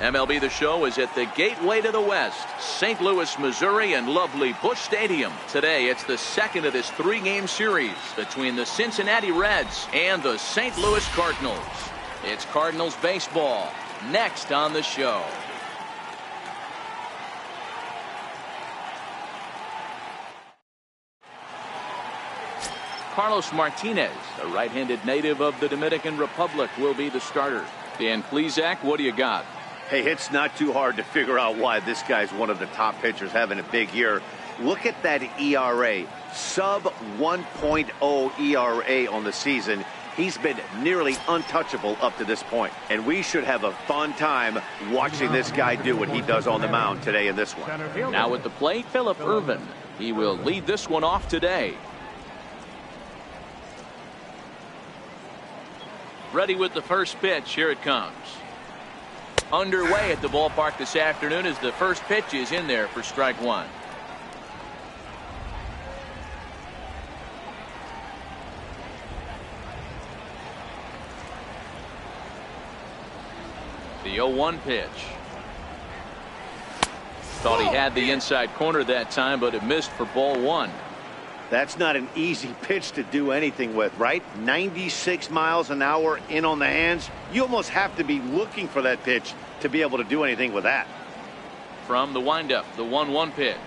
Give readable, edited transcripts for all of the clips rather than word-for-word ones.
MLB The Show is at the gateway to the West, St. Louis, Missouri, and lovely Busch Stadium. Today, it's the second of this three-game series between the Cincinnati Reds and the St. Louis Cardinals. It's Cardinals baseball next on the show. Carlos Martinez, a right-handed native of the Dominican Republic, will be the starter. Dan Plesac, what do you got? Hey, it's not too hard to figure out why this guy's one of the top pitchers having a big year. Look at that ERA, sub 1.0 ERA on the season. He's been nearly untouchable up to this point. And we should have a fun time watching this guy do what he does on the mound today in this one. Now at the plate, Phillip Ervin. He will lead this one off today. Ready with the first pitch. Here it comes. Underway at the ballpark this afternoon as the first pitch is in there for strike one. The 0-1 pitch. Thought he had the inside corner that time, but it missed for ball one. That's not an easy pitch to do anything with, right? 96 miles an hour in on the hands. You almost have to be looking for that pitch to be able to do anything with that. From the windup, the 1-1 pitch.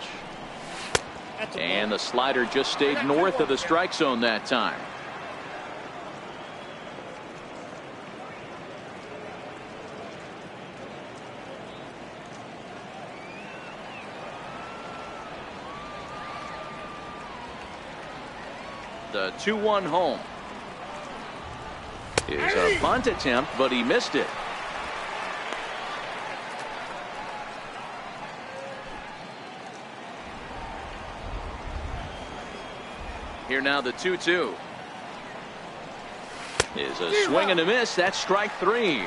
And the slider just stayed north of the strike zone that time. The 2-1 home is a bunt attempt, but he missed it. Here now the 2-2 is a swing and a miss. That's strike three.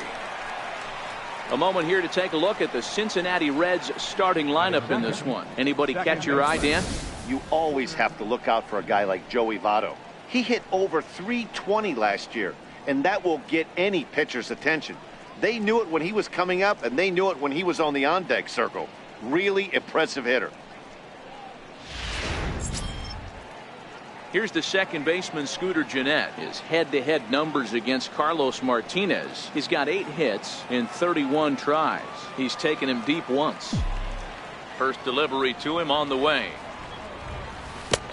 A moment here to take a look at the Cincinnati Reds starting lineup in this one. Anybody catch your eye, Dan? You always have to look out for a guy like Joey Votto. He hit over 320 last year, and that will get any pitcher's attention. They knew it when he was coming up, and they knew it when he was on the on-deck circle. Really impressive hitter. Here's the second baseman, Scooter Gennett. His head-to-head numbers against Carlos Martinez. He's got 8 hits in 31 tries. He's taken him deep once. First delivery to him on the way.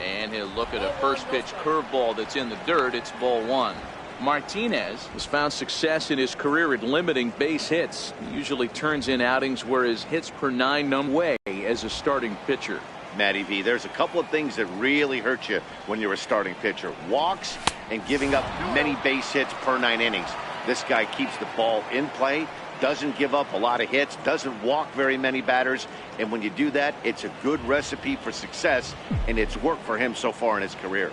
And he'll look at a first pitch curveball that's in the dirt. It's ball one. Martinez has found success in his career at limiting base hits. He usually turns in outings where his hits per 9 way as a starting pitcher. Matty V, there's a couple of things that really hurt you when you're a starting pitcher. Walks and giving up many base hits per 9 innings. This guy keeps the ball in play, doesn't give up a lot of hits, doesn't walk very many batters, and when you do that, it's a good recipe for success, and it's worked for him so far in his career.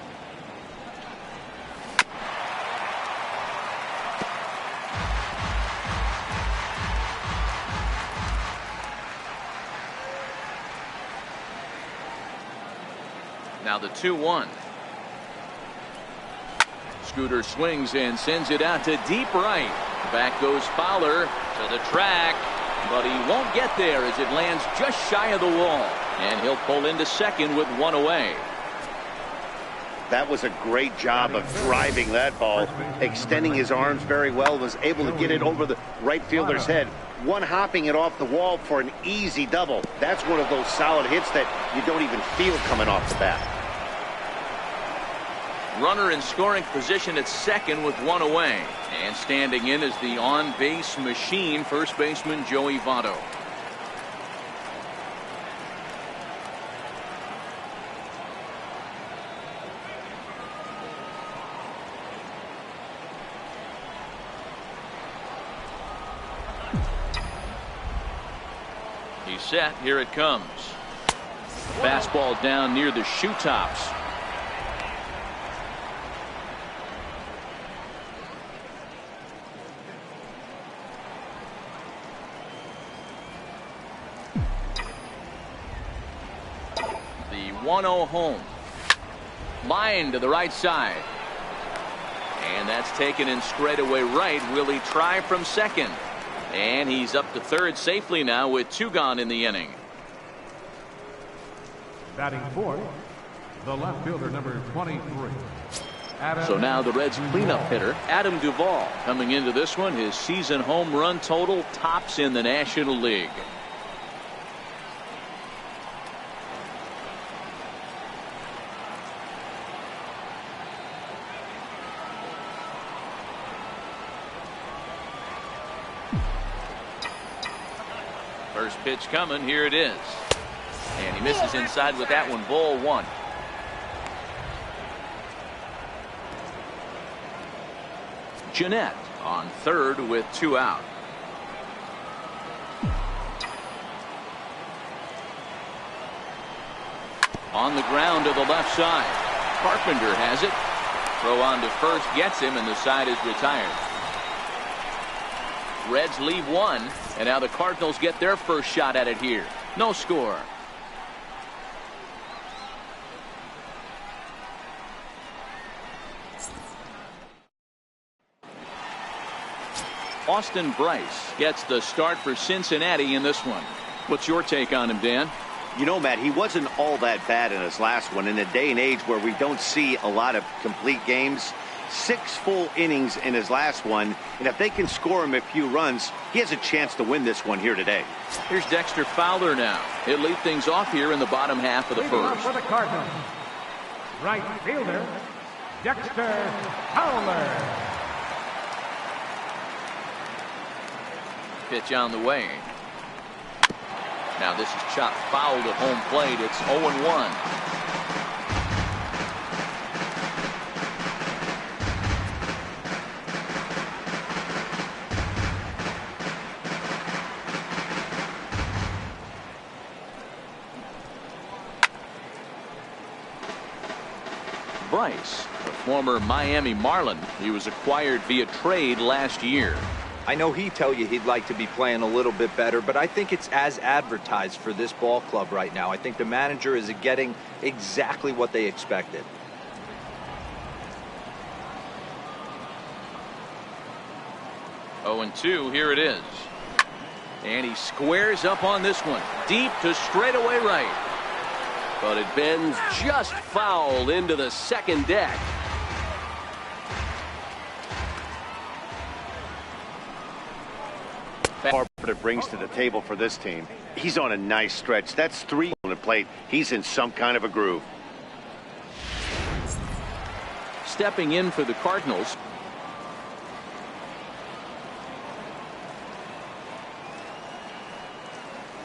Now the 2-1. Scooter swings and sends it out to deep right. Back goes Fowler to the track, but he won't get there as it lands just shy of the wall. And he'll pull into second with 1 away. That was a great job of driving that ball, extending his arms very well, was able to get it over the right fielder's head, one-hopping it off the wall for an easy double. That's one of those solid hits that you don't even feel coming off the bat. Runner in scoring position at second with 1 away. And standing in is the on-base machine, first baseman Joey Votto. He's set. Here it comes. Fastball down near the shoe tops. The 1-0 home. Line to the right side. And that's taken in straightaway right. Will he try from second? And he's up to third safely now with 2 gone in the inning. Batting fourth, the left fielder, number 23. So now the Reds cleanup hitter, Adam Duvall, coming into this one. His season home run total tops in the National League. First pitch coming. Here it is. And he misses inside with that one. Ball 1. Jeanette on third with 2 out. On the ground to the left side. Carpenter has it. Throw on to first gets him, and the side is retired. Reds leave 1, and now the Cardinals get their first shot at it here. No score. Austin Bryce gets the start for Cincinnati in this one. What's your take on him, Dan? You know, Matt, he wasn't all that bad in his last one. In a day and age where we don't see a lot of complete games, 6 full innings in his last one, and if they can score him a few runs, he has a chance to win this one here today. Here's Dexter Fowler now. He'll lead things off here in the bottom half of the first. For the Cardinals, right fielder, Dexter Fowler. Pitch on the way. Now this is chopped foul to home plate. It's 0-1. Bryce, the former Miami Marlin. He was acquired via trade last year. I know he'd tell you he'd like to be playing a little bit better, but I think it's as advertised for this ball club right now. I think the manager is getting exactly what they expected. Oh, and 2, here it is. And he squares up on this one. Deep to straightaway right. But it bends just foul into the second deck. Carpenter brings to the table for this team. He's on a nice stretch. That's 3 on the plate. He's in some kind of a groove. Stepping in for the Cardinals.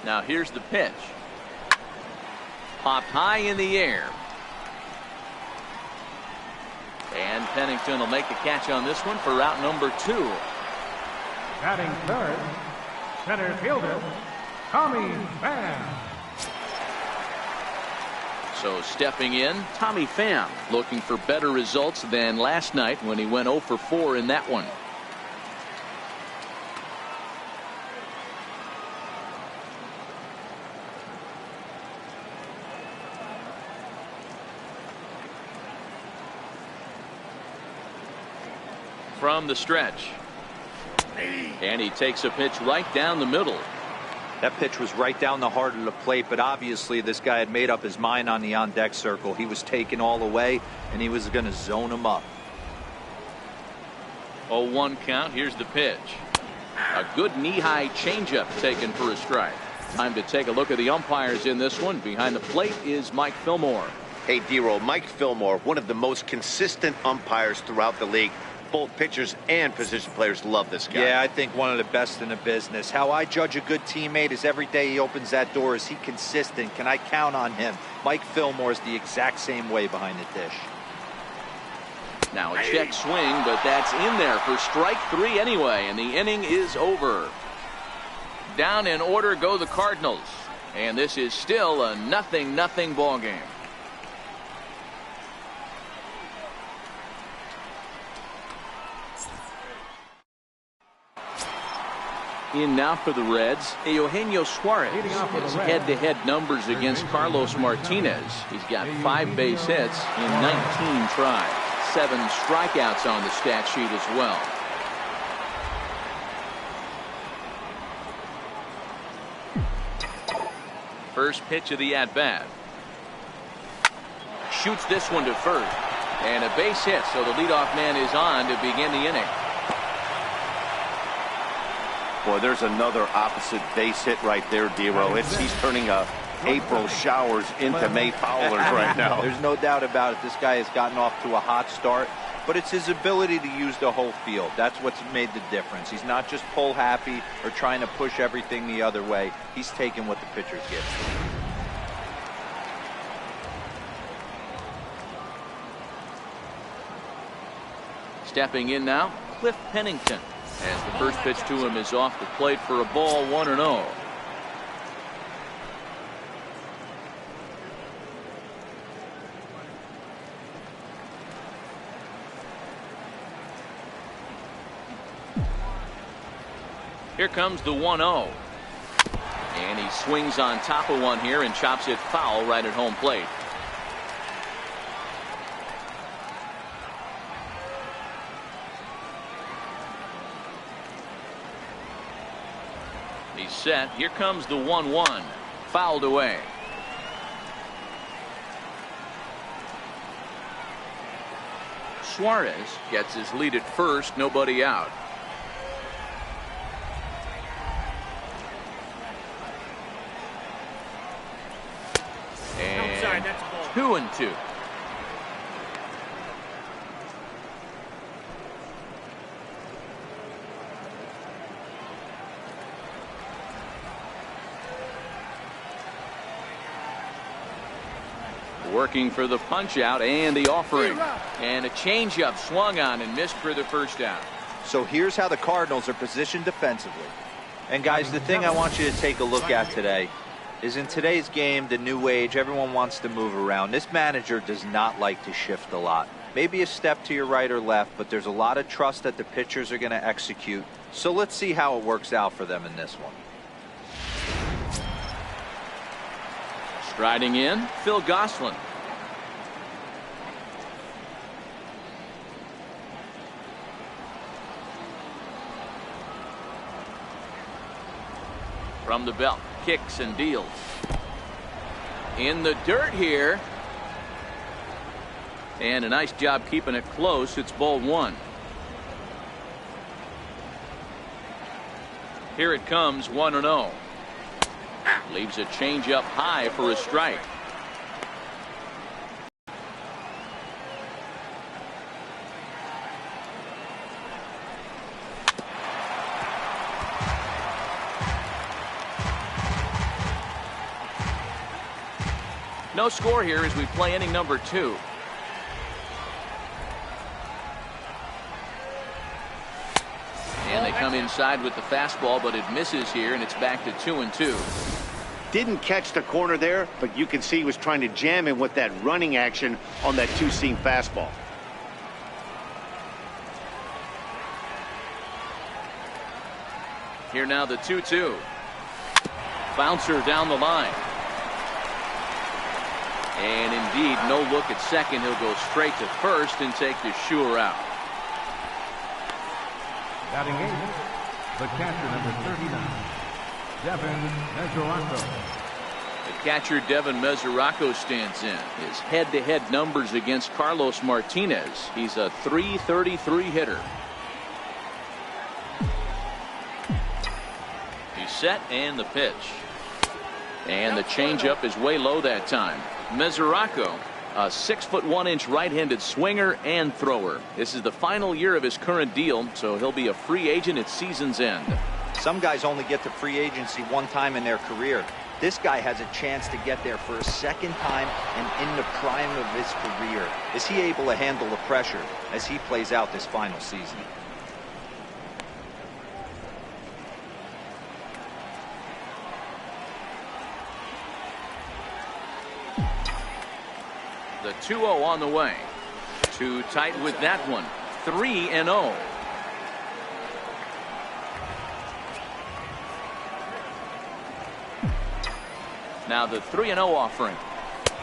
Now here's the pitch. Popped high in the air. And Pennington will make the catch on this one for out number 2. Batting third, center fielder, Tommy Pham. So stepping in, Tommy Pham, looking for better results than last night when he went 0 for 4 in that one. From the stretch. And he takes a pitch right down the middle. That pitch was right down the heart of the plate, but obviously this guy had made up his mind on the on-deck circle. He was taken all the way, and he was going to zone him up. 0-1 count. Here's the pitch. A good knee-high changeup taken for a strike. Time to take a look at the umpires in this one. Behind the plate is Mike Fillmore. Hey, D-Roll, Mike Fillmore, one of the most consistent umpires throughout the league. Both pitchers and position players love this guy. Yeah, I think one of the best in the business. How I judge a good teammate is every day he opens that door. Is he consistent? Can I count on him? Mike Fillmore is the exact same way behind the dish. Now a check swing, but that's in there for strike 3 anyway, and the inning is over. Down in order go the Cardinals, and this is still a 0-0 ball game. In now for the Reds, Eugenio Suarez. His head-to-head numbers against Carlos Martinez. He's got 5 base hits in 19 tries. 7 strikeouts on the stat sheet as well. First pitch of the at-bat. Shoots this one to first. And a base hit, so the leadoff man is on to begin the inning. Boy, there's another opposite base hit right there, Dero. He's turning April showers into May Fowlers right now. There's no doubt about it. This guy has gotten off to a hot start, but it's his ability to use the whole field. That's what's made the difference. He's not just pull happy or trying to push everything the other way. He's taking what the pitchers give him. Stepping in now, Cliff Pennington. As the first pitch to him is off the plate for a ball, 1-0. Here comes the 1-0. And he swings on top of one here and chops it foul right at home plate. He's set. Here comes the 1-1. Fouled away. Suarez gets his lead at first. Nobody out. And 2-2. Working for the punch out and the offering. And a changeup swung on and missed for the first out. So here's how the Cardinals are positioned defensively. And guys, the thing I want you to take a look at today is in today's game, the new age, everyone wants to move around. This manager does not like to shift a lot. Maybe a step to your right or left, but there's a lot of trust that the pitchers are going to execute. So let's see how it works out for them in this one. Striding in, Phil Gosselin. From the belt, kicks and deals. In the dirt here. And a nice job keeping it close. It's ball 1. Here it comes, 1-0. Leaves a changeup high for a strike. No score here as we play inning number 2. And they come inside with the fastball, but it misses here, and it's back to 2-2. Didn't catch the corner there, but you can see he was trying to jam him with that running action on that two-seam fastball. Here now the 2-2. Bouncer down the line. And indeed, no look at second. He'll go straight to first and take the sure out. Batting 8, the catcher, number 39, Devin Mesoraco. The catcher, Devin Mesoraco, stands in. His head-to-head numbers against Carlos Martinez. He's a .333 hitter. He's set, and the pitch. And the changeup is way low that time. Mesoraco, a 6'1" right-handed swinger and thrower. This is the final year of his current deal, so he'll be a free agent at season's end. Some guys only get to free agency one time in their career. This guy has a chance to get there for a second time and in the prime of his career. Is he able to handle the pressure as he plays out this final season? The 2-0 on the way. Too tight with that one. 3-0. Now the 3-0 offering.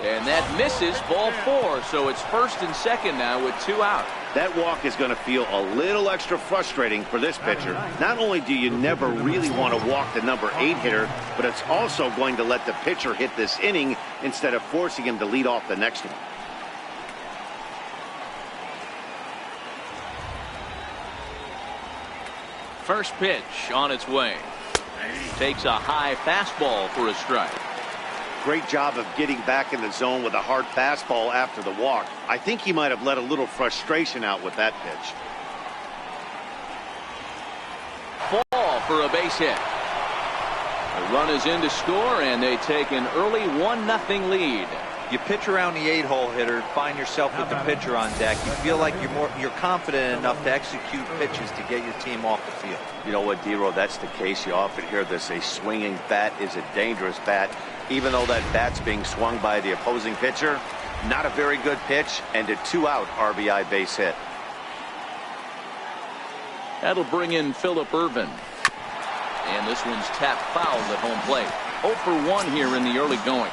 And that misses, ball 4. So it's first and second now with 2 out. That walk is going to feel a little extra frustrating for this pitcher. Not only do you never really want to walk the number 8 hitter, but it's also going to let the pitcher hit this inning instead of forcing him to lead off the next one. First pitch on its way. Takes a high fastball for a strike. Great job of getting back in the zone with a hard fastball after the walk. I think he might have let a little frustration out with that pitch. Ball for a base hit. The run is in to score, and they take an early 1-0 lead. You pitch around the 8-hole hitter, find yourself with the pitcher on deck. You feel like you're confident enough to execute pitches to get your team off the field. You know what, D-Row, that's the case. You often hear this, a swinging bat is a dangerous bat. Even though that bat's being swung by the opposing pitcher, not a very good pitch, and a 2-out RBI base hit. That'll bring in Phillip Ervin. And this one's tapped foul at home plate. 0 for 1 here in the early going.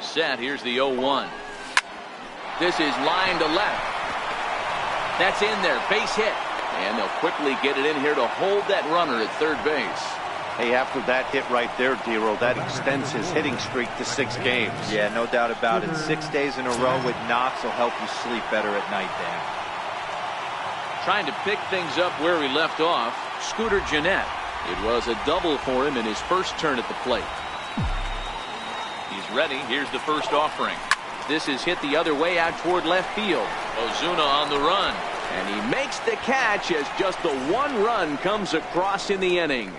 Set. Here's the 0-1. This is line to left. That's in there. Base hit. And they'll quickly get it in here to hold that runner at third base. Hey, after that hit right there, D-Row, that extends his hitting streak to 6 games. Yeah, no doubt about it. 6 days in a row with knocks will help you sleep better at night, Dan. Trying to pick things up where he left off, Scooter Gennett. It was a double for him in his first turn at the plate. He's ready. Here's the first offering. This is hit the other way out toward left field. Ozuna on the run. And he makes the catch as just the 1 run comes across in the inning.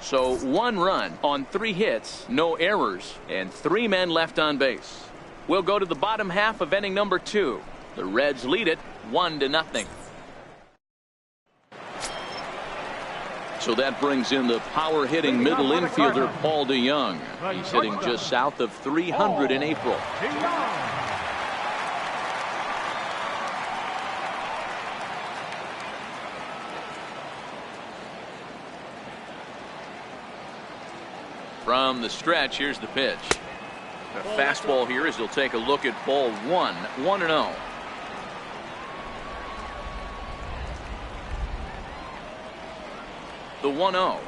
So 1 run on 3 hits, no errors, and 3 men left on base. We'll go to the bottom half of inning number 2. The Reds lead it 1-0. So that brings in the power-hitting middle infielder Paul DeYoung. He's hitting just south of 300 in April. From the stretch, here's the pitch. A fastball here as he'll take a look at ball 1, 1-0. The 1-0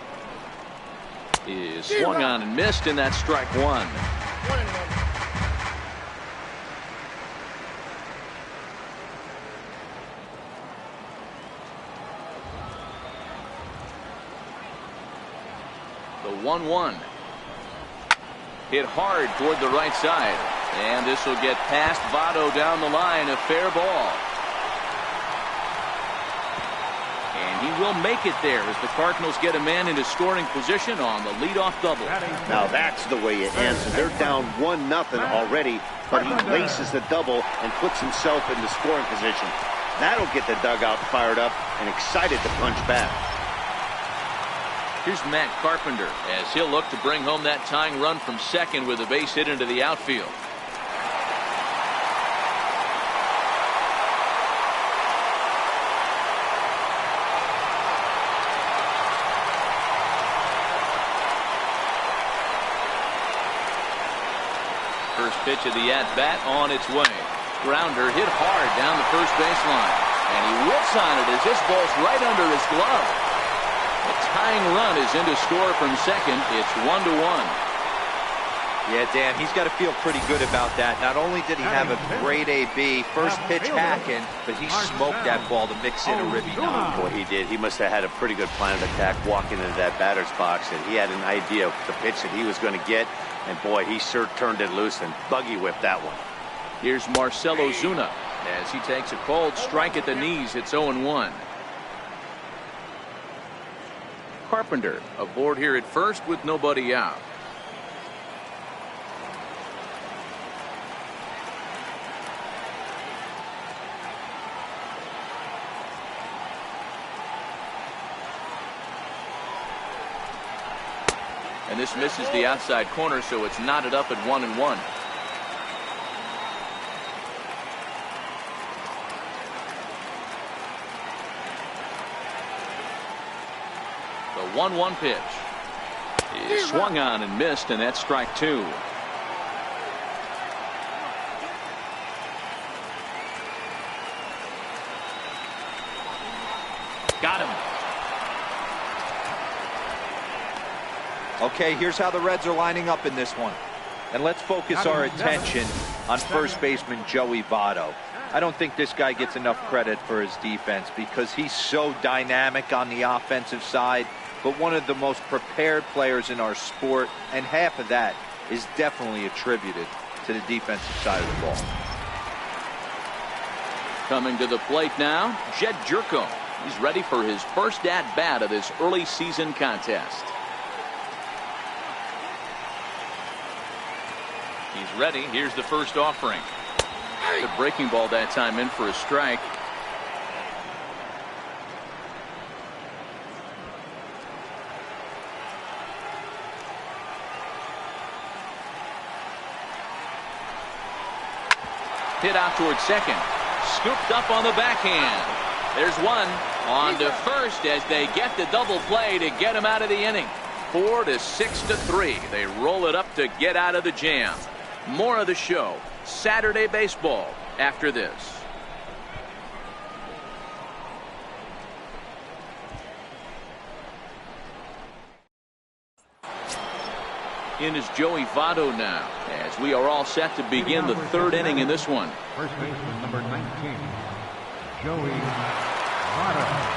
is swung on and missed, and that's strike 1. The 1-1 hit hard toward the right side, and this will get past Votto down the line. A fair ball. He will make it there as the Cardinals get a man into scoring position on the leadoff double. Now that's the way you answer. They're down 1-0 already, but he laces the double and puts himself into scoring position. That'll get the dugout fired up and excited to punch back. Here's Matt Carpenter as he'll look to bring home that tying run from second with a base hit into the outfield. First pitch of the at-bat on its way. Grounder hit hard down the first baseline. And he whips on it as this ball's right under his glove. The tying run is in to score from second. It's 1-1. Yeah, Dan, he's got to feel pretty good about that. Not only did he have a great AB, first pitch hacking, but he smoked that ball to mix in a ribby knock. Boy, he did. He must have had a pretty good plan of attack walking into that batter's box, and he had an idea of the pitch that he was going to get. And boy, he sure turned it loose and buggy whipped that one. Here's Marcell Ozuna as he takes a cold strike at the knees. It's 0-1. Carpenter aboard here at first with nobody out. And this misses the outside corner, so it's knotted up at 1-1. The 1-1 pitch is swung on and missed, and that's strike 2. Got him. Okay, here's how the Reds are lining up in this one. And let's focus our attention on first baseman Joey Votto. I don't think this guy gets enough credit for his defense because he's so dynamic on the offensive side, but one of the most prepared players in our sport, and half of that is definitely attributed to the defensive side of the ball. Coming to the plate now, Jed Jerko. He's ready for his first at-bat of this early season contest. He's ready. Here's the first offering. The breaking ball that time in for a strike. Hit out towards second. Scooped up on the backhand. There's one. On to first as they get the double play to get him out of the inning. 4-6-3. They roll it up to get out of the jam. More of the show, Saturday baseball, after this. In is Joey Votto now, as we are all set to begin the third inning in this one. First baseman number 19, Joey Votto.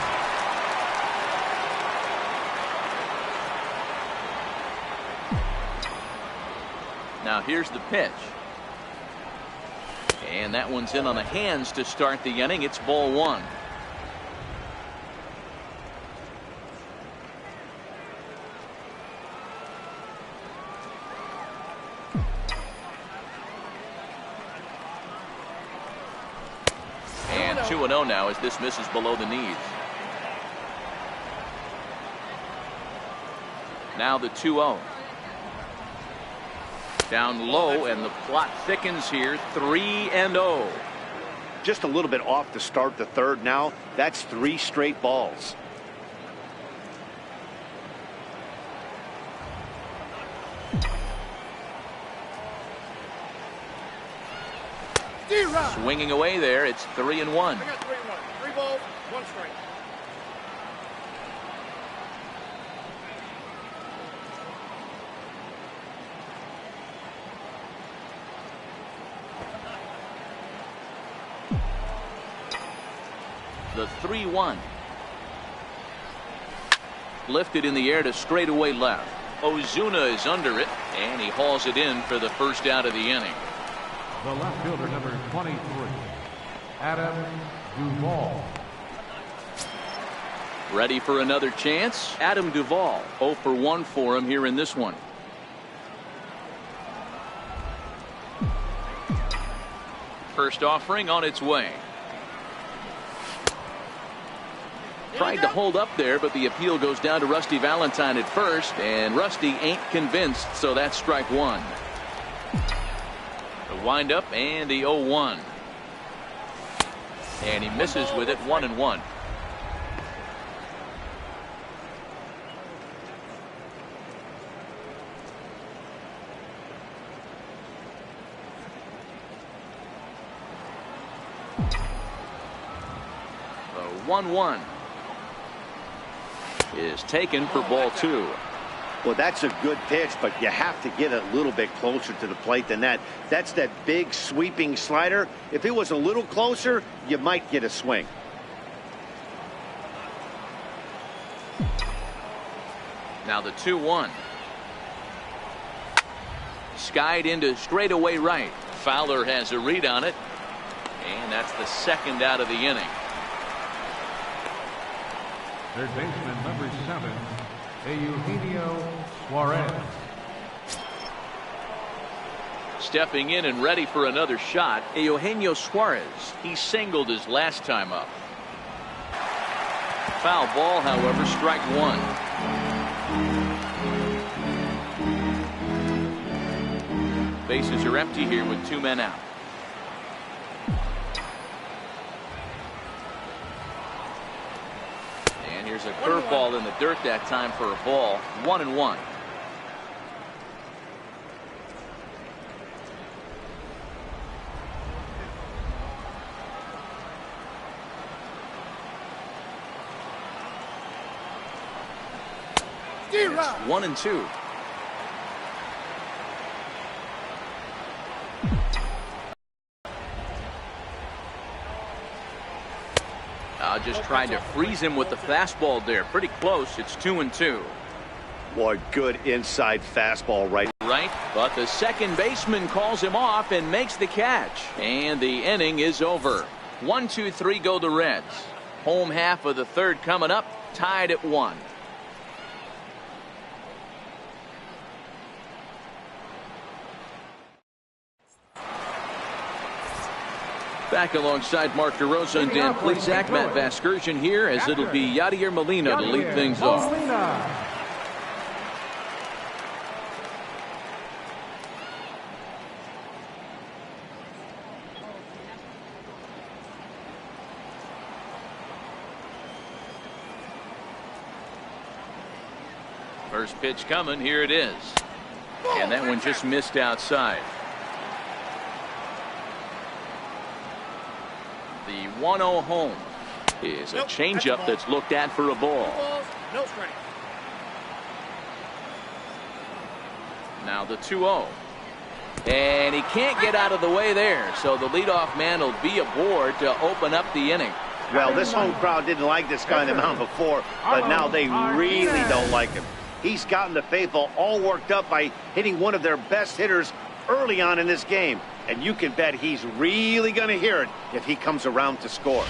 Now here's the pitch. And that one's in on the hands to start the inning. It's ball 1. And 2-0 now as this misses below the knees. Now the 2-0. Down low, and the plot thickens here. 3-0. Just a little bit off to start the third now. That's 3 straight balls. Swinging away there. It's 3-1. I got 3-1. 3 balls, 1 strike. The 3-1. Lifted in the air to straightaway left. Ozuna is under it, and he hauls it in for the first out of the inning. The left fielder number 23, Adam Duvall. Ready for another chance? Adam Duvall. 0 for 1 for him here in this one. First offering on its way. Tried to hold up there, but the appeal goes down to Rusty Valentine at first, and Rusty ain't convinced, so that's strike 1. The windup and the 0-1. And he misses with it. 1-1. The 1-1 is taken for ball 2. Well, that's a good pitch, but you have to get a little bit closer to the plate than that. That's that big sweeping slider. If it was a little closer, you might get a swing. Now the 2-1. Skied into straightaway right. Fowler has a read on it, and that's the second out of the inning. Third baseman number 7, Eugenio Suarez. Stepping in and ready for another shot, Eugenio Suarez. He singled his last time up. Foul ball, however, strike 1. Bases are empty here with 2 men out. There's a curveball in the dirt that time for a ball. 1-1. It's 1-2. Just trying to freeze him with the fastball there. Pretty close. It's 2-2. Boy, good inside fastball right. But the second baseman calls him off and makes the catch. And the inning is over. 1, 2, 3 go the Reds. Home half of the third coming up. Tied at 1. Back alongside Mark DeRosa and Dan Plesac, Matt Vasgersian here, as it'll be Yadier Molina to lead things off. First pitch coming, here it is. And that one just missed outside. The 1-0 home is a changeup that's looked at for a ball. No strike. Now the 2-0. And he can't get out of the way there. So the leadoff man will be aboard to open up the inning. Well, this home crowd didn't like this guy on the mound before, but now they really don't like him. He's gotten the faithful all worked up by hitting one of their best hitters early on in this game. And you can bet he's really going to hear it if he comes around to score.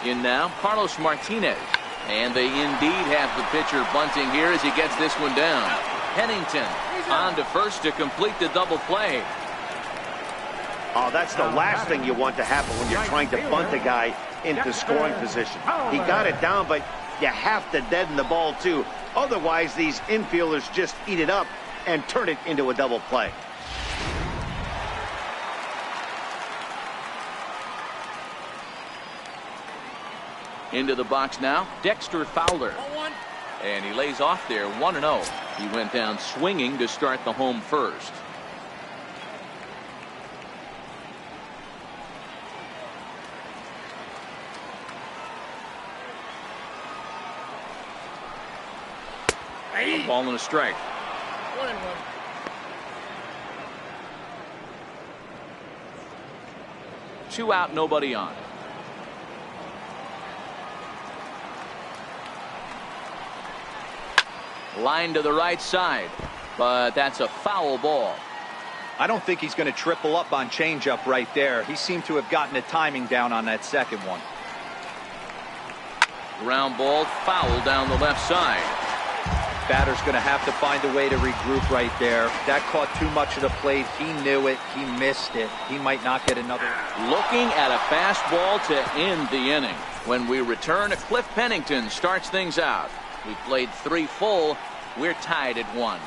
In now, Carlos Martinez. And they indeed have the pitcher bunting here as he gets this one down. Pennington on to first to complete the double play. Oh, that's the last thing you want to happen when you're trying to bunt a guy into scoring position. He got it down, but you have to deaden the ball too. Otherwise, these infielders just eat it up and turn it into a double play. Into the box now, Dexter Fowler. And he lays off there, 1-0. He went down swinging to start the home first. A ball and a strike. 1-1. Two out, nobody on. Line to the right side, but that's a foul ball. I don't think he's going to triple up on changeup right there. He seemed to have gotten the timing down on that second one. Ground ball, foul down the left side. Batter's going to have to find a way to regroup right there. That caught too much of the plate. He knew it. He missed it. He might not get another. Looking at a fastball to end the inning. When we return, Cliff Pennington starts things out. We played 3 full. We're tied at 1.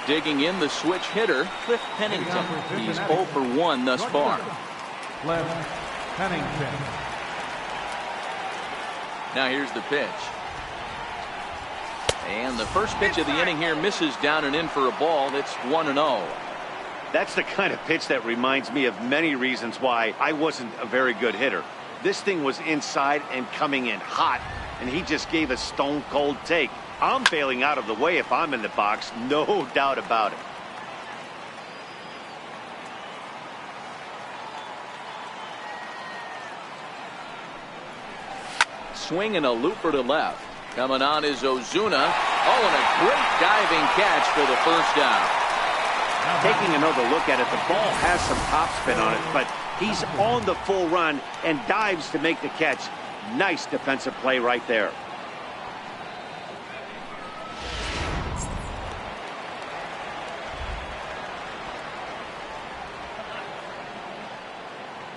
Digging in the switch hitter, Cliff Pennington. He's 0 for 1 thus far. Cliff Pennington. Now here's the pitch. And the first pitch of the inning here misses down and in for a ball. It's 1-0. That's the kind of pitch that reminds me of many reasons why I wasn't a very good hitter. This thing was inside and coming in hot, and he just gave a stone-cold take. I'm bailing out of the way if I'm in the box, no doubt about it. Swinging a looper to left. Coming on is Ozuna. Oh, and a great diving catch for the first down. Taking another look at it, the ball has some topspin on it, but he's on the full run and dives to make the catch. Nice defensive play right there.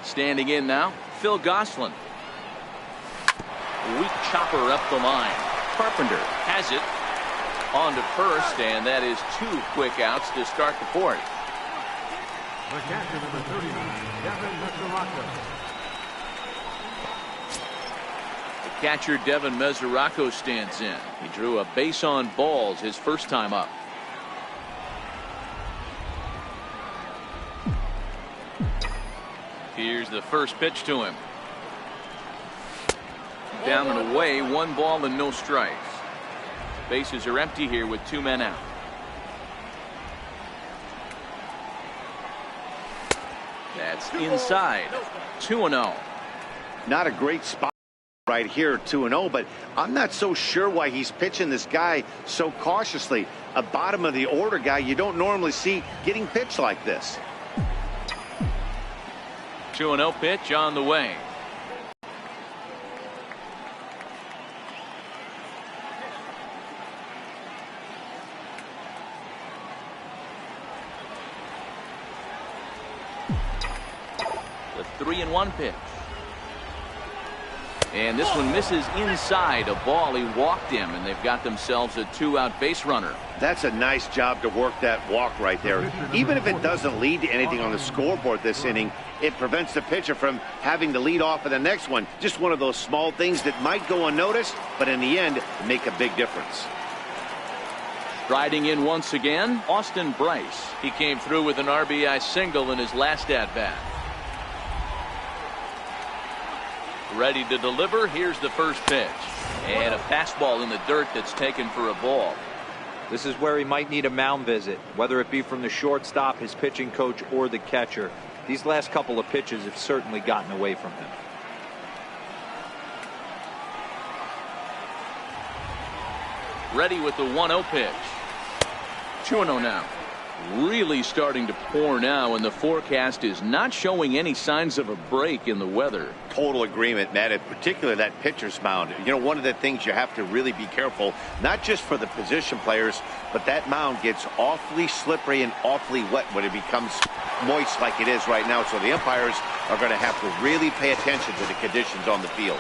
Standing in now, Phil Gosselin. Weak chopper up the line. Carpenter has it. On to first, and that is 2 quick outs to start the fourth. The catcher, number 39, Devin Mesoraco. The catcher, Devin Mesoraco, stands in. He drew a base on balls his first time up. Here's the first pitch to him. Down and away, 1 ball and no strikes. Bases are empty here with 2 men out. That's inside. 2-0. Not a great spot right here, 2-0, but I'm not so sure why he's pitching this guy so cautiously. A bottom of the order guy you don't normally see getting pitched like this. 2-0 pitch on the way. The 3-1 pitch. And this one misses inside. A ball. He walked him, and they've got themselves a 2-out base runner. That's a nice job to work that walk right there. Even if it doesn't lead to anything on the scoreboard this inning, it prevents the pitcher from having to lead off in the next one. Just one of those small things that might go unnoticed, but in the end, make a big difference. Riding in once again, Austin Bryce. He came through with an RBI single in his last at-bat. Ready to deliver. Here's the first pitch. And a fastball in the dirt that's taken for a ball. This is where he might need a mound visit, whether it be from the shortstop, his pitching coach, or the catcher. These last couple of pitches have certainly gotten away from him. Ready with the 1-0 pitch. 2-0 now. Really starting to pour now, and the forecast is not showing any signs of a break in the weather. Total agreement, Matt, in particular that pitcher's mound. You know, one of the things you have to really be careful, not just for the position players, but that mound gets awfully slippery and awfully wet when it becomes moist like it is right now. So the umpires are going to have to really pay attention to the conditions on the field.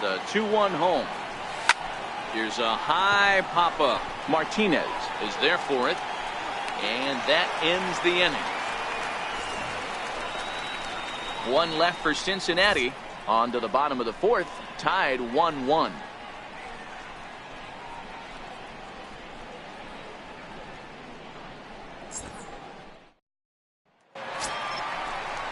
The 2-1 home. Here's a high pop-up. Martinez is there for it. And that ends the inning. 1 left for Cincinnati. On to the bottom of the fourth. Tied 1-1.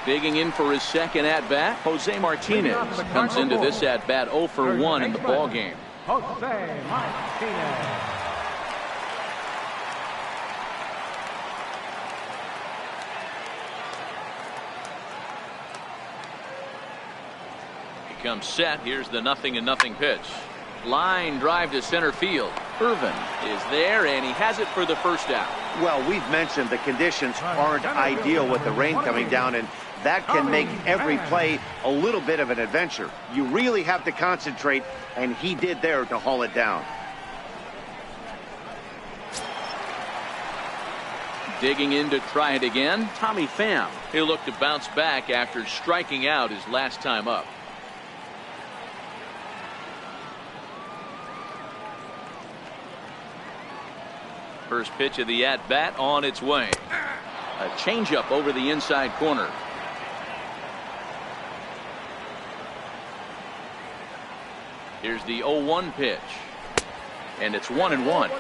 Digging in for his second at-bat, Jose Martinez comes into this at-bat 0 for 1 in the ballgame. Jose Martinez. He comes set. Here's the 0-0 pitch. Line drive to center field. Irvin is there, and he has it for the first out. Well, we've mentioned the conditions aren't ideal with the rain coming down, and that can make every play a little bit of an adventure. You really have to concentrate, and he did there to haul it down. Digging in to try it again, Tommy Pham. He'll look to bounce back after striking out his last time up. First pitch of the at-bat on its way. A changeup over the inside corner. Here's the 0-1 pitch. And it's 1-1.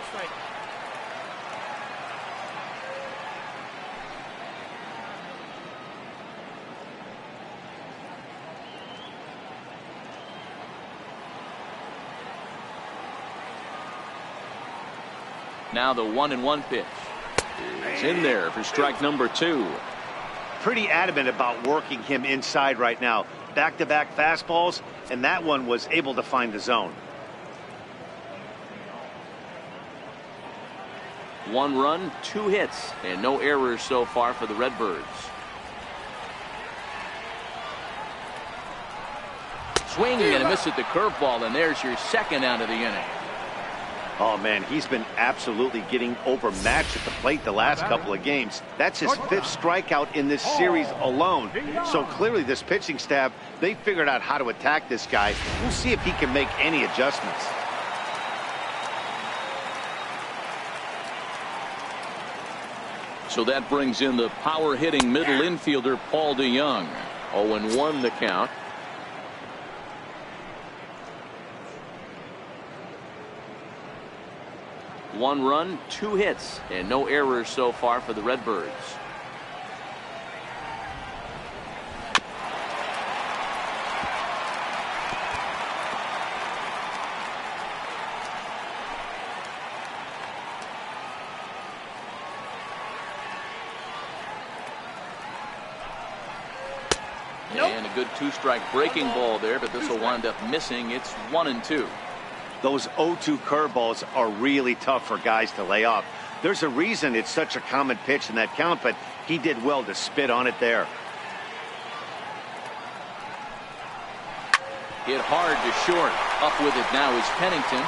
Now the 1-1 pitch is in there for strike number 2. Pretty adamant about working him inside right now. Back-to-back fastballs, and that one was able to find the zone. 1 run, 2 hits, and no errors so far for the Redbirds. Swing and a miss at the curveball, and there's your second out of the inning. Oh, man, he's been absolutely getting overmatched at the plate the last couple of games. That's his 5th strikeout in this series alone. So clearly this pitching staff, they figured out how to attack this guy. We'll see if he can make any adjustments. So that brings in the power-hitting middle infielder Paul DeYoung. 0-1 the count. One run, 2 hits, and no errors so far for the Redbirds. And a good 2-strike breaking ball there, but this will wind up missing. It's 1-2. Those 0-2 curveballs are really tough for guys to lay off. There's a reason it's such a common pitch in that count, but he did well to spit on it there. Hit hard to short. Up with it now is Pennington.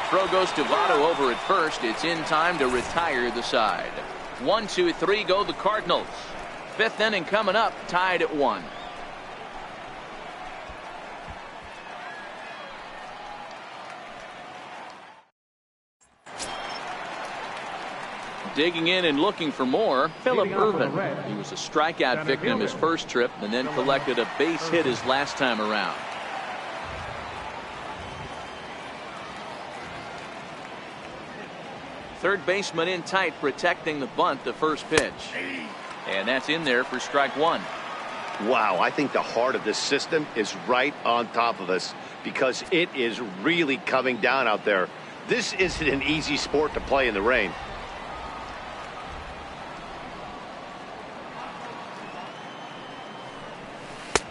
Throw goes to Votto over at first. It's in time to retire the side. 1, 2, 3 go the Cardinals. 5th inning coming up, tied at 1. Digging in and looking for more, Phillip Ervin. He was a strikeout victim his first trip and then collected a base hit his last time around. Third baseman in tight, protecting the bunt, the first pitch. And that's in there for strike 1. Wow, I think the heart of this system is right on top of us because it is really coming down out there. This isn't an easy sport to play in the rain.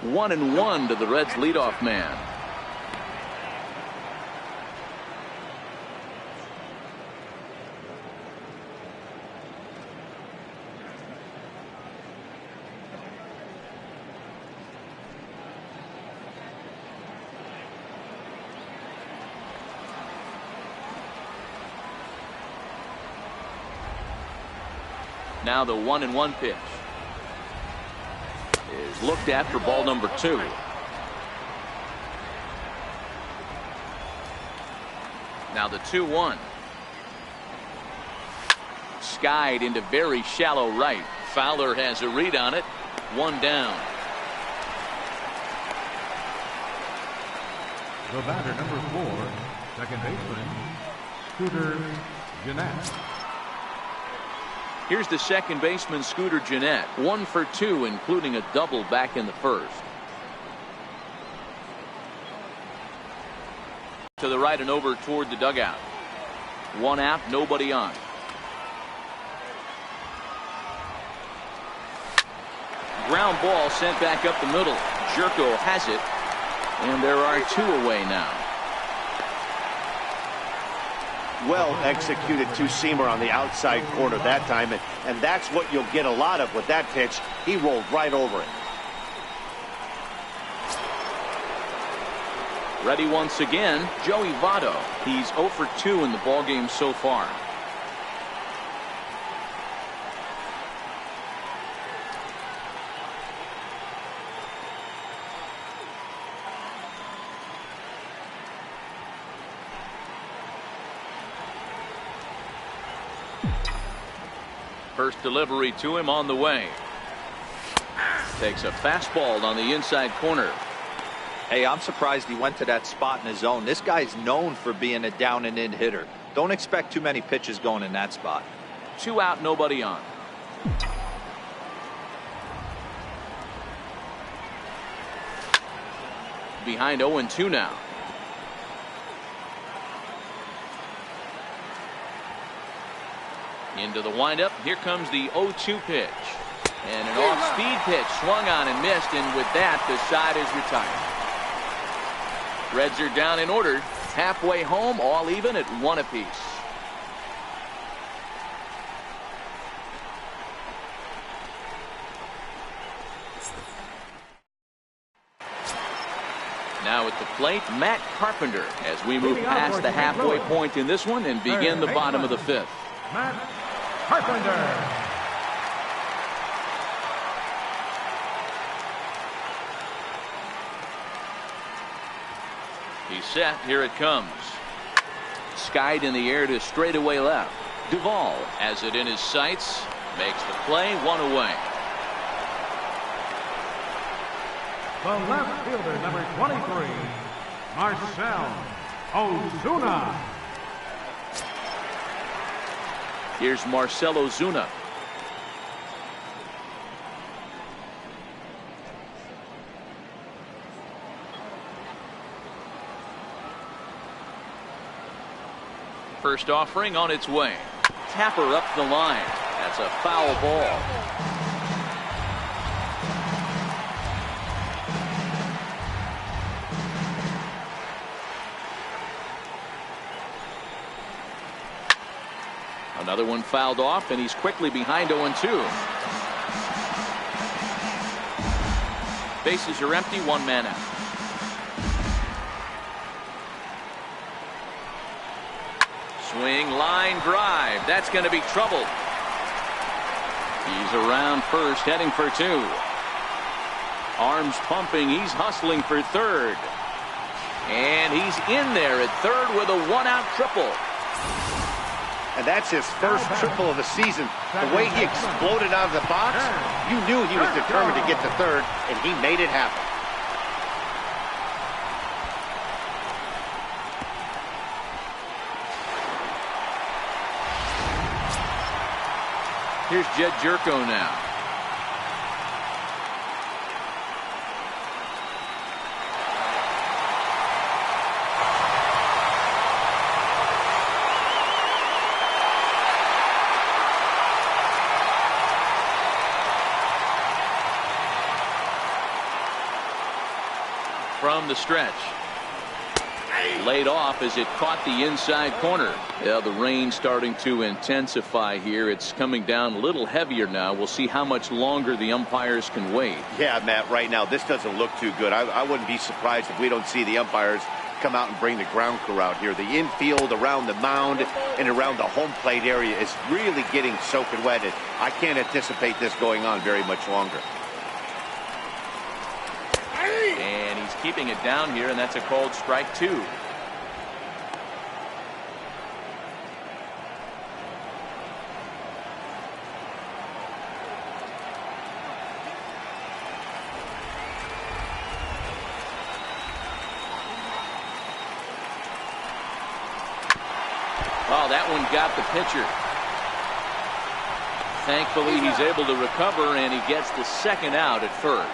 One and 1 to the Reds leadoff man. Now the 1-1 pitch is looked at for ball number 2. Now the 2-1. Skied into very shallow right. Fowler has a read on it. 1 down. The batter, number 4, second baseman, Scooter Gennett. Here's the second baseman, Scooter Gennett. 1 for 2, including a double back in the first. To the right and over toward the dugout. 1 out, nobody on. Ground ball sent back up the middle. Jerko has it, and there are 2 away now. Well executed 2-seamer on the outside corner that time, and that's what you'll get a lot of with that pitch. He rolled right over it. Ready once again, Joey Votto. He's 0 for 2 in the ballgame so far. First delivery to him on the way. Takes a fastball on the inside corner. Hey, I'm surprised he went to that spot in his zone. This guy's known for being a down and in hitter. Don't expect too many pitches going in that spot. 2 out, nobody on. Behind 0-2 now. Into the windup. Here comes the 0-2 pitch. And an off-speed pitch swung on and missed, and with that, the side is retired. Reds are down in order. Halfway home, all even at 1 apiece. Now at the plate, Matt Carpenter, as we move past the halfway point in this one and begin the bottom of the fifth. Matt Carpenter. He's set. Here it comes. Skied in the air to straightaway left. Duvall has it in his sights. Makes the play. One away. The left fielder, number 23, Marcell Ozuna. Here's Marcell Ozuna. First offering on its way. Tapper up the line. That's a foul ball. Another one fouled off, and he's quickly behind 0-2. Bases are empty, one man out. Swing, line drive. That's going to be trouble. He's around first, heading for two. Arms pumping. He's hustling for third. And he's in there at third with a one-out triple. And that's his first triple of the season. The way he exploded out of the box, you knew he was determined to get to third, and he made it happen. Here's Jed Jerko now. From the stretch. Laid off as it caught the inside corner. Yeah, the rain starting to intensify here. It's coming down a little heavier now. We'll see how much longer the umpires can wait. Yeah, Matt, right now this doesn't look too good. I wouldn't be surprised if we don't see the umpires come out and bring the ground crew out here. The infield around the mound and around the home plate area is really getting soaking wet. And I can't anticipate this going on very much longer. And he's keeping it down here, and that's a called strike two. Oh, that one got the pitcher. Thankfully, he's able to recover, and he gets the second out at first.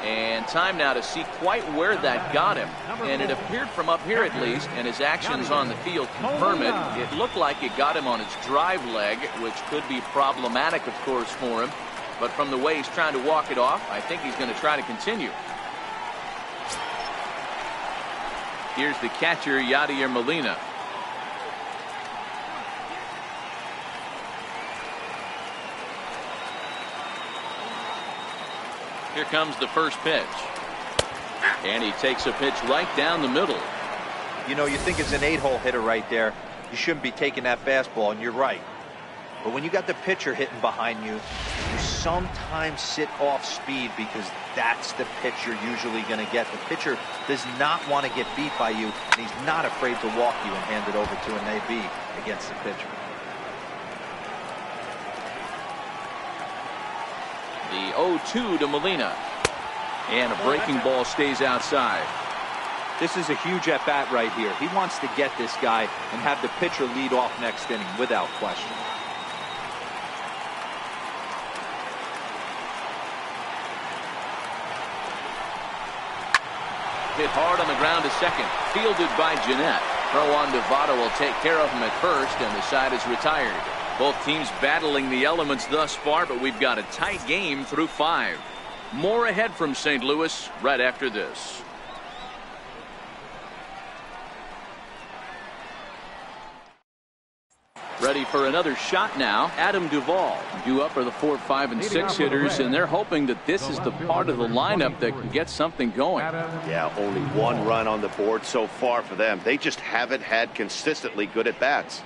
And time now to see quite where that got him. And it appeared from up here at least, and his actions on the field confirm it. It looked like it got him on his drive leg, which could be problematic, of course, for him. But from the way he's trying to walk it off, I think he's going to try to continue. Here's the catcher, Yadier Molina. Here comes the first pitch. And he takes a pitch right down the middle. You know, you think it's an 8-hole hitter right there. You shouldn't be taking that fastball, and you're right. But when you got the pitcher hitting behind you, you sometimes sit off speed because that's the pitch you're usually going to get. The pitcher does not want to get beat by you, and he's not afraid to walk you and hand it over to an AB against the pitcher. The 0-2 to Molina. And a breaking ball stays outside. This is a huge at-bat right here. He wants to get this guy and have the pitcher lead off next inning without question. Hit hard on the ground to second. Fielded by Jeanette. Throw on Devado will take care of him at first, and the side is retired. Both teams battling the elements thus far, but we've got a tight game through 5. More ahead from St. Louis right after this. Ready for another shot now. Adam Duvall due up for the 4, 5, and 6 hitters, and they're hoping that this is the part of the lineup that can get something going. Yeah, only 1 run on the board so far for them. They just haven't had consistently good at bats.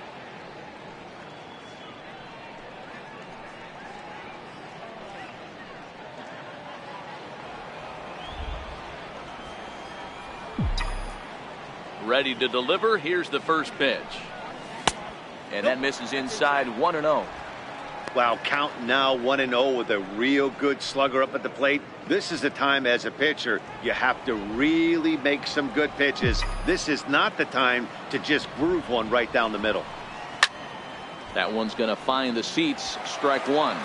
Ready to deliver. Here's the first pitch. And that misses inside, 1-0. Wow, count now 1-0 with a real good slugger up at the plate. This is the time as a pitcher you have to really make some good pitches. This is not the time to just groove one right down the middle. That one's going to find the seats. Strike 1.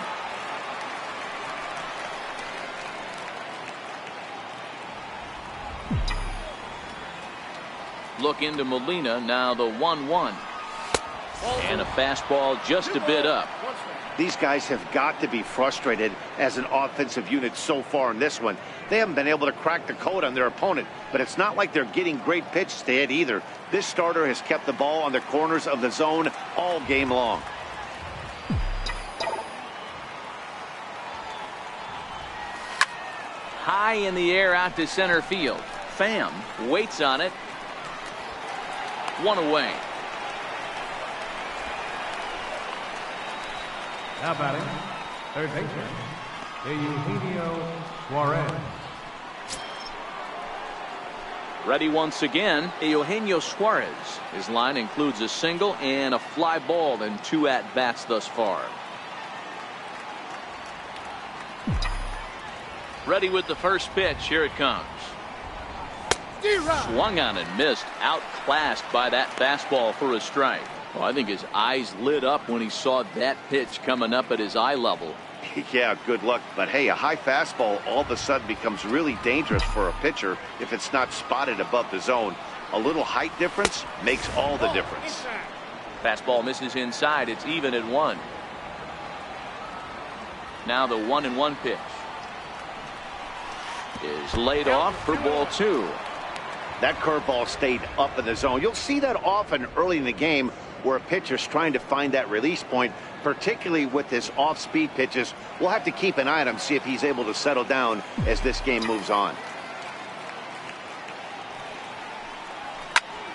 Look into Molina. Now the 1-1. And a fastball just a bit up. These guys have got to be frustrated as an offensive unit so far in this one. They haven't been able to crack the code on their opponent, but it's not like they're getting great pitches to hit either. This starter has kept the ball on the corners of the zone all game long. High in the air out to center field. Pham waits on it. 1 away. Now batting, third baseman, Eugenio Suarez. Ready once again, Eugenio Suarez. His line includes a single and a fly ball in 2 at-bats thus far. Ready with the first pitch. Here it comes. Swung on and missed. Outclassed by that fastball for a strike. Well, I think his eyes lit up when he saw that pitch coming up at his eye level. Yeah, good luck. But hey, a high fastball all of a sudden becomes really dangerous for a pitcher if it's not spotted above the zone. A little height difference makes all the difference. Fastball misses inside. It's even at 1. Now the 1-1 pitch is laid off for ball 2. That curveball stayed up in the zone. You'll see that often early in the game where a pitcher's trying to find that release point, particularly with his off-speed pitches. We'll have to keep an eye on him, see if he's able to settle down as this game moves on.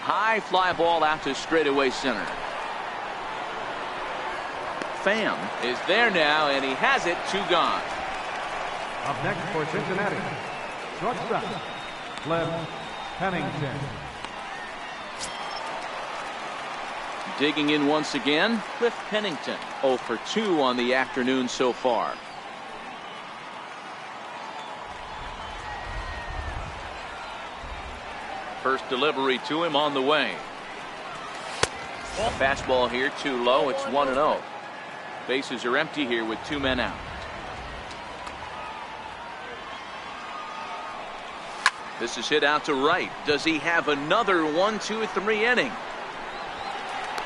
High fly ball out to straightaway center. Pham is there now, and he has it. 2 gone. Up next for Cincinnati, shortstop, Cliff Pennington. Digging in once again, Cliff Pennington. 0 for 2 on the afternoon so far. First delivery to him on the way. A fastball here too low. It's 1-0. Bases are empty here with 2 men out. This is hit out to right. Does he have another 1, 2, 3 inning?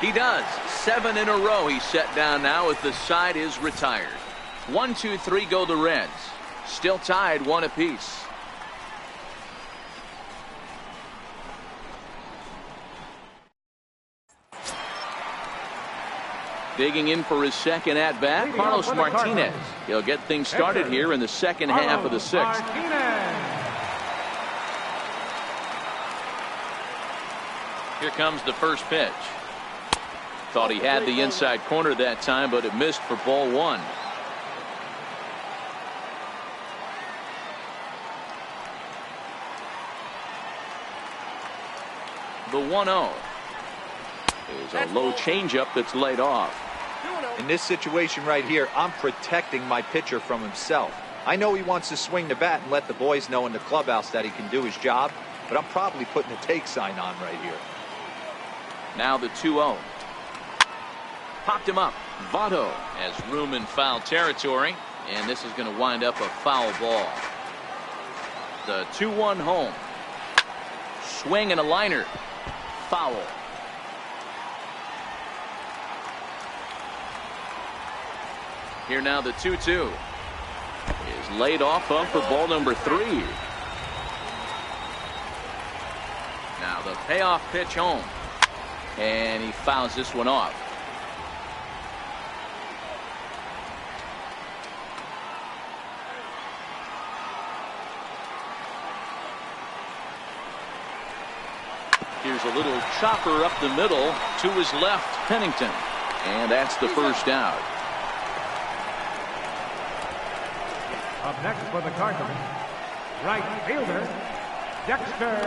He does. 7 in a row he's set down now as the side is retired. 1, 2, 3 go the Reds. Still tied 1 apiece. Digging in for his second at bat, Carlos Martinez. He'll get things started here in the second half of the 6th. Here comes the first pitch. Thought he had the inside corner that time, but it missed for ball 1. The 1-0 is a low changeup that's laid off. In this situation right here, I'm protecting my pitcher from himself. I know he wants to swing the bat and let the boys know in the clubhouse that he can do his job, but I'm probably putting a take sign on right here. Now the 2-0. Popped him up. Votto has room in foul territory, and this is going to wind up a foul ball. The 2-1 home. Swing and a liner. Foul. Here now the 2-2 is laid off up for ball number 3. Now the payoff pitch home, and he fouls this one off. Here's a little chopper up the middle to his left, Pennington. And that's the first out. Up next for the Cardinals, right fielder, Dexter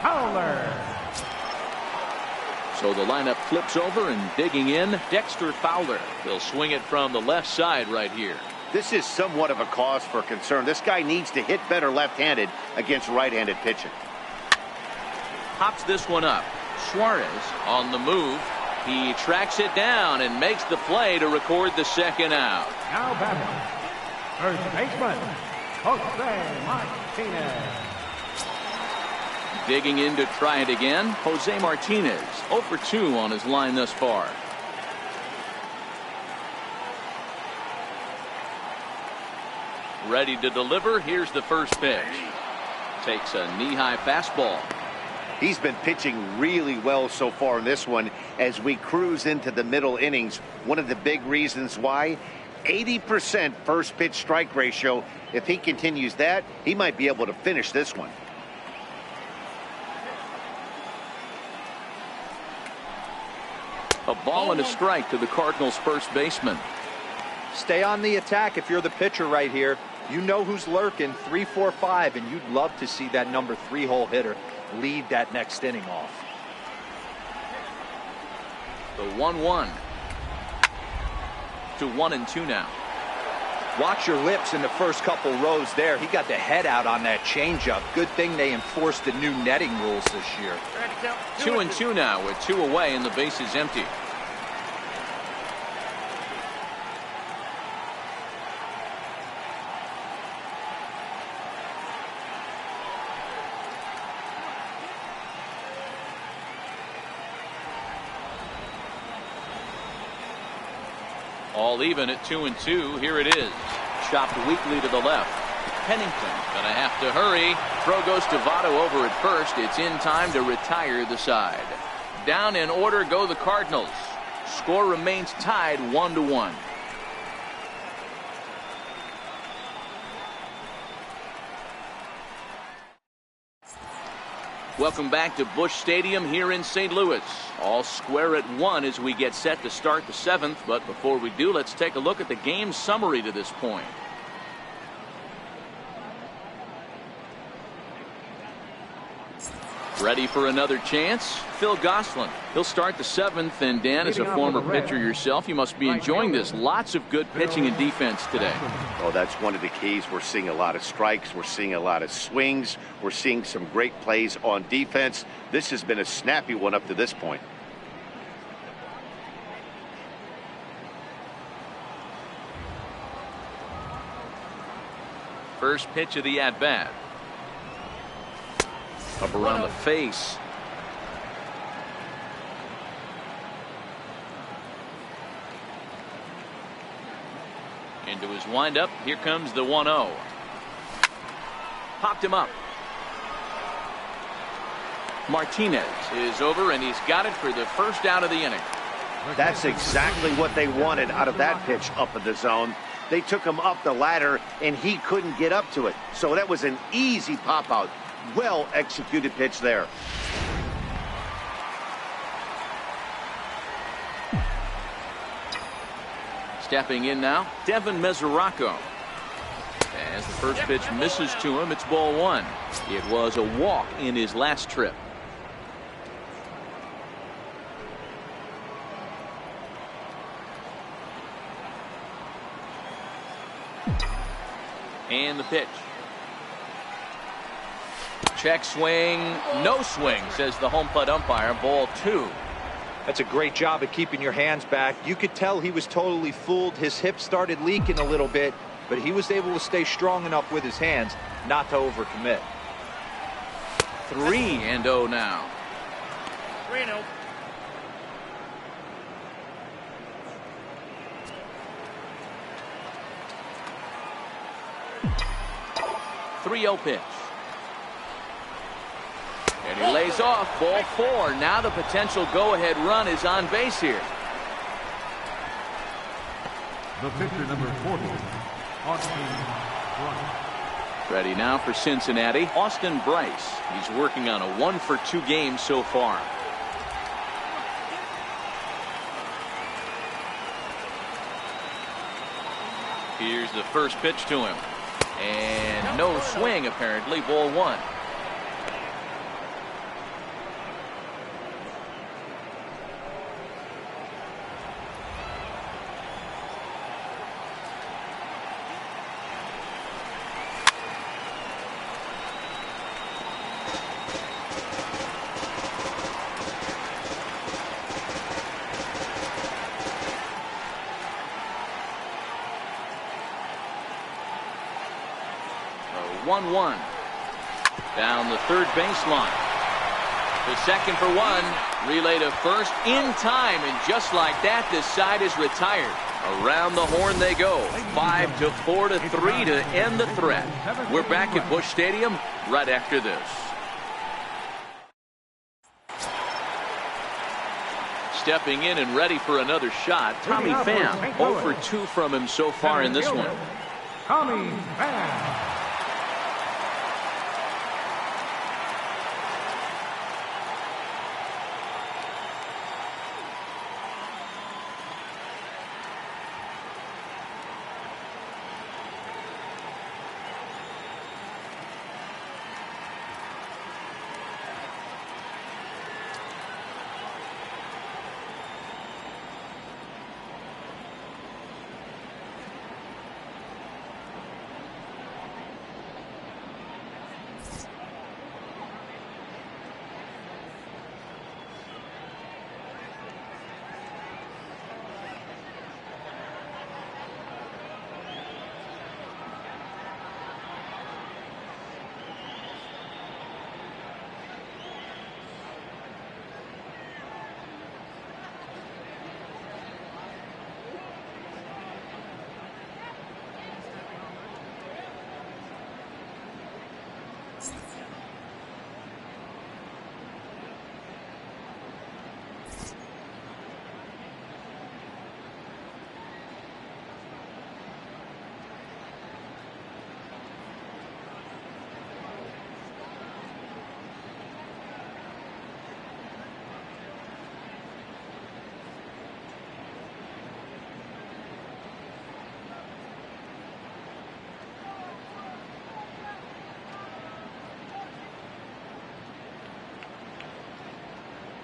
Fowler. So the lineup flips over, and digging in, Dexter Fowler. He'll swing it from the left side right here. This is somewhat of a cause for concern. This guy needs to hit better left-handed against right-handed pitching. Pops this one up. Suarez on the move. He tracks it down and makes the play to record the second out. Now batting, first baseman, Jose Martinez. Digging in to try it again, Jose Martinez, 0 for 2 on his line thus far. Ready to deliver. Here's the first pitch. Takes a knee-high fastball. He's been pitching really well so far in this one as we cruise into the middle innings. One of the big reasons why, 80% first pitch strike ratio. If he continues that, he might be able to finish this one. A ball and a strike to the Cardinals' first baseman. Stay on the attack if you're the pitcher right here. You know who's lurking, 3, 4, 5, and you'd love to see that number 3 hole hitter lead that next inning off. The 1-1 to 1-2 now. Watch your lips in the first couple rows there. He got the head out on that changeup. Good thing they enforced the new netting rules this year. 2-2 now with 2 away and the base is empty. All even at 2-2. Here it is. Chopped weakly to the left. Pennington gonna have to hurry. Throw goes to Votto over at first. It's in time to retire the side. Down in order go the Cardinals. Score remains tied 1-1. Welcome back to Busch Stadium here in St. Louis. All square at 1 as we get set to start the 7th. But before we do, let's take a look at the game summary to this point. Ready for another chance? Phil Gosselin. He'll start the 7th. And Dan, as a former pitcher yourself, you must be enjoying this. Lots of good pitching and defense today. Oh, that's one of the keys. We're seeing a lot of strikes. We're seeing a lot of swings. We're seeing some great plays on defense. This has been a snappy one up to this point. First pitch of the at-bat. Up around the face. Into his windup. Here comes the 1-0. Popped him up. Martinez is over, and he's got it for the first out of the inning. That's exactly what they wanted out of that pitch up in the zone. They took him up the ladder, and he couldn't get up to it. So that was an easy pop-out. Well executed pitch there. Stepping in now, Devin Mesoraco. As the first pitch misses to him, it's ball 1. It was a walk in his last trip. And the pitch. Check swing, no swing, says the home plate umpire. Ball 2. That's a great job of keeping your hands back. You could tell he was totally fooled. His hip started leaking a little bit, but he was able to stay strong enough with his hands not to overcommit. 3-0 now. 3-0. 3-0 pitch. And he lays off. Ball 4. Now the potential go-ahead run is on base here. The pitcher, number 40, Austin Bryant. Ready now for Cincinnati, Austin Bryce. He's working on a 1-for-2 game so far. Here's the first pitch to him. And no swing, apparently. Ball 1. A 1-1. Down the third baseline. The second for 1. Relay to first in time. And just like that, this side is retired. Around the horn they go. 5-4 to 3 to end the threat. We're back at Busch Stadium right after this. Stepping in and ready for another shot, Tommy Pham. 0 for 2 from him so far in this one. Tommy Pham.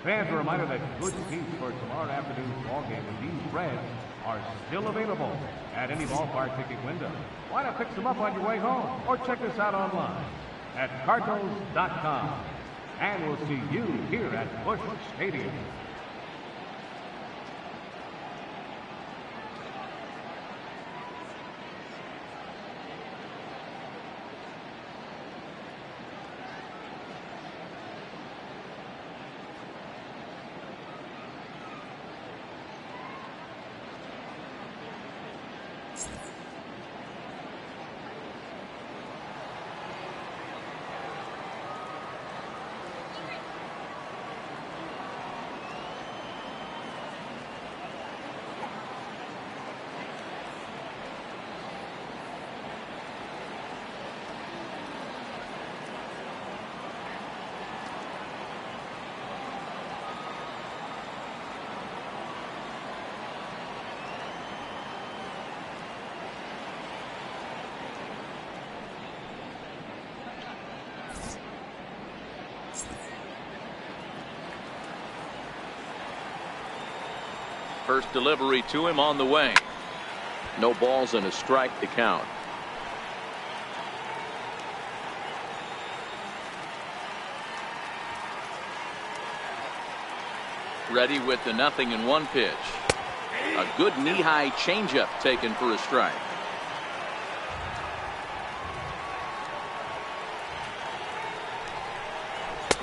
Fans are reminded that good seats for tomorrow afternoon's ballgame with these Reds are still available at any ballpark ticket window. Why not pick them up on your way home or check us out online at Cardinals.com. And we'll see you here at Busch Stadium. First delivery to him on the way. No balls and a strike to count. Ready with the 0-1 pitch. A good knee-high changeup taken for a strike.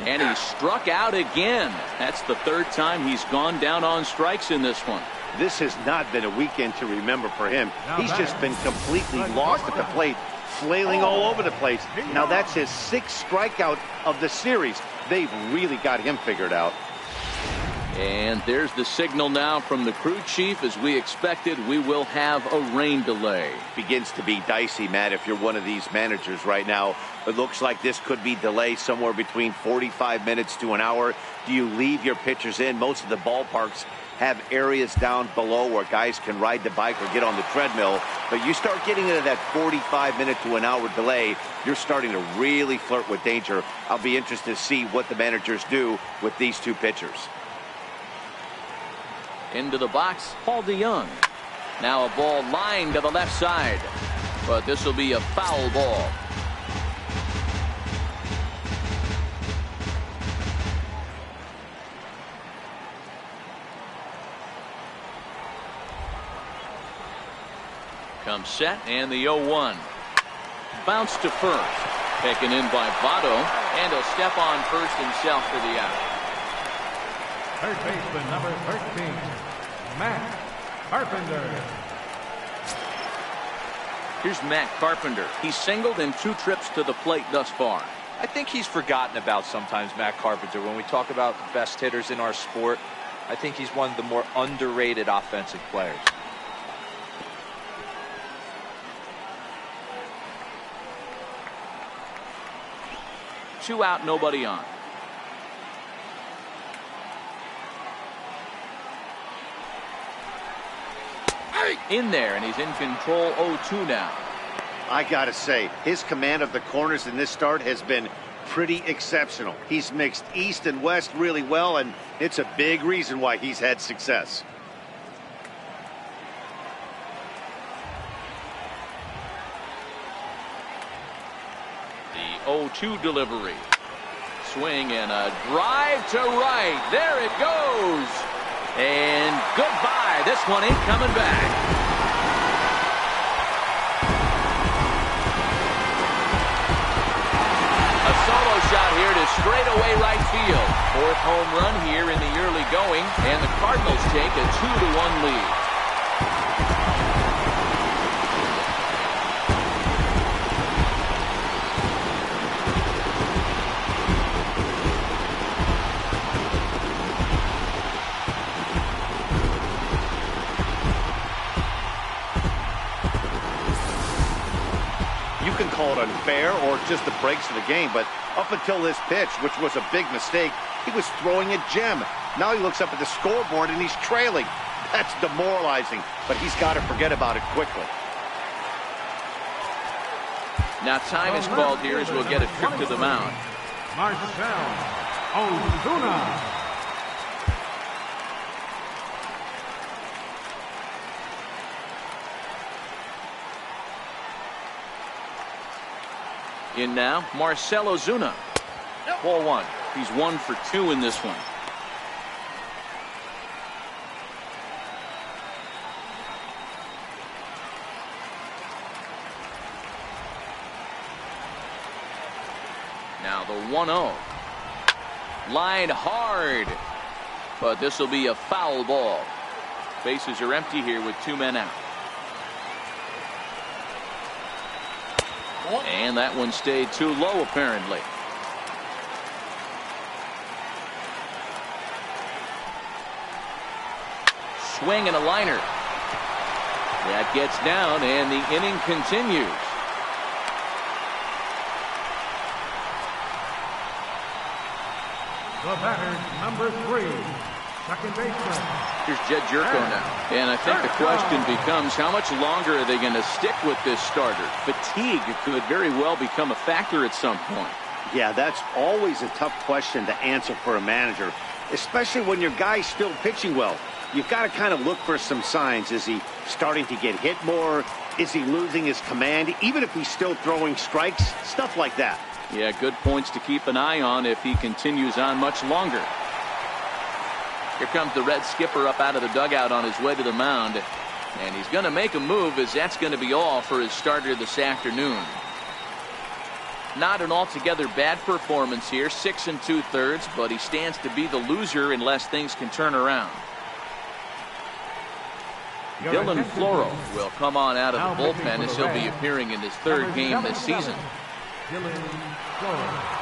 And he struck out again. That's the third time he's gone down on strikes in this one. This has not been a weekend to remember for him. He's just been completely lost at the plate, flailing all over the place. Now that's his 6th strikeout of the series. They've really got him figured out. And there's the signal now from the crew chief. As we expected, we will have a rain delay. Begins to be dicey, Matt, if you're one of these managers right now. It looks like this could be delayed somewhere between 45 minutes to an hour. Do you leave your pitchers in? Most of the ballparks have areas down below where guys can ride the bike or get on the treadmill. But you start getting into that 45-minute to an hour delay, you're starting to really flirt with danger. I'll be interested to see what the managers do with these two pitchers. Into the box, Paul DeYoung. Now a ball lined to the left side, but this will be a foul ball. Comes set, and the 0-1. Bounce to first. Taken in by Votto, and he'll step on first himself for the out. Third baseman number 13, Matt Carpenter. Here's Matt Carpenter. He's singled in 2 trips to the plate thus far. I think he's forgotten about sometimes, Matt Carpenter. When we talk about the best hitters in our sport, I think he's one of the more underrated offensive players. Two out, nobody on. In there, and he's in control. 0-2 now. I gotta say, his command of the corners in this start has been pretty exceptional. He's mixed east and west really well, and it's a big reason why he's had success. The 0-2 delivery. Swing and a drive to right. There it goes. And goodbye. This one ain't coming back. A solo shot here to straightaway right field. 4th home run here in the early going, and the Cardinals take a 2-1 lead. You can call it unfair or just the breaks of the game, but up until this pitch, which was a big mistake, he was throwing a gem. Now he looks up at the scoreboard and he's trailing. That's demoralizing, but he's got to forget about it quickly. Now time is called here as we'll get a trip to the mound. Marcell Ozuna. In now, Marcell Ozuna. Ball 1. He's 1 for 2 in this one. Now the 1-0. Lined hard. But this will be a foul ball. Bases are empty here with 2 men out. And that one stayed too low, apparently. Swing and a liner. That gets down, and the inning continues. The batter, number 3, second baseman. Here's Jed Jerko now. And I think the question becomes, how much longer are they going to stick with this starter? Fatigue could very well become a factor at some point. Yeah, that's always a tough question to answer for a manager, especially when your guy's still pitching well. You've got to kind of look for some signs. Is he starting to get hit more? Is he losing his command? Even if he's still throwing strikes, stuff like that. Yeah, good points to keep an eye on if he continues on much longer. Here comes the Red skipper up out of the dugout on his way to the mound. And he's going to make a move, as that's going to be all for his starter this afternoon. Not an altogether bad performance here, 6 2/3, but he stands to be the loser unless things can turn around. Dylan Floro will come on out of the bullpen as he'll be appearing in his 3rd game this season. Dylan Floro.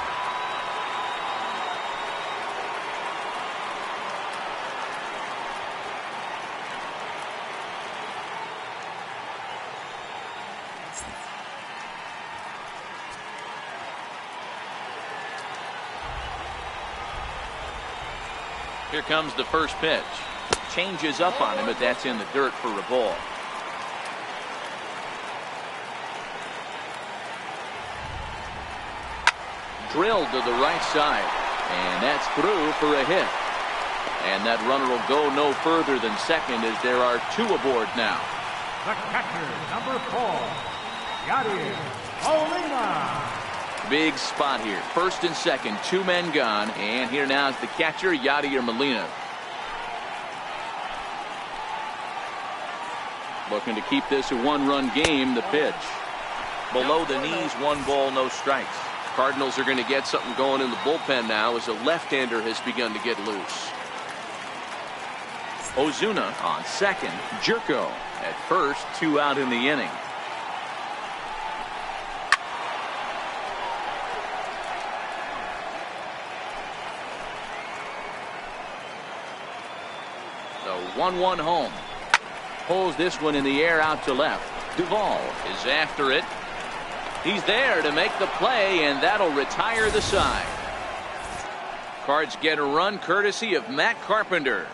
Here comes the first pitch. Changes up on him, but that's in the dirt for a ball. Drilled to the right side, and that's through for a hit. And that runner will go no further than second as there are two aboard now. The catcher, number 4, Yadier Molina. Big spot here. First and second, two men gone. And here now is the catcher, Yadier Molina. Looking to keep this a one-run game. The pitch. Below the knees, 1 ball, no strikes. Cardinals are going to get something going in the bullpen now as a left-hander has begun to get loose. Ozuna on second. Jerko at first. 2 out in the inning. The 1-1 home. Pulls this one in the air out to left. Duvall is after it. He's there to make the play, and that'll retire the side. Cards get a run courtesy of Matt Carpenter.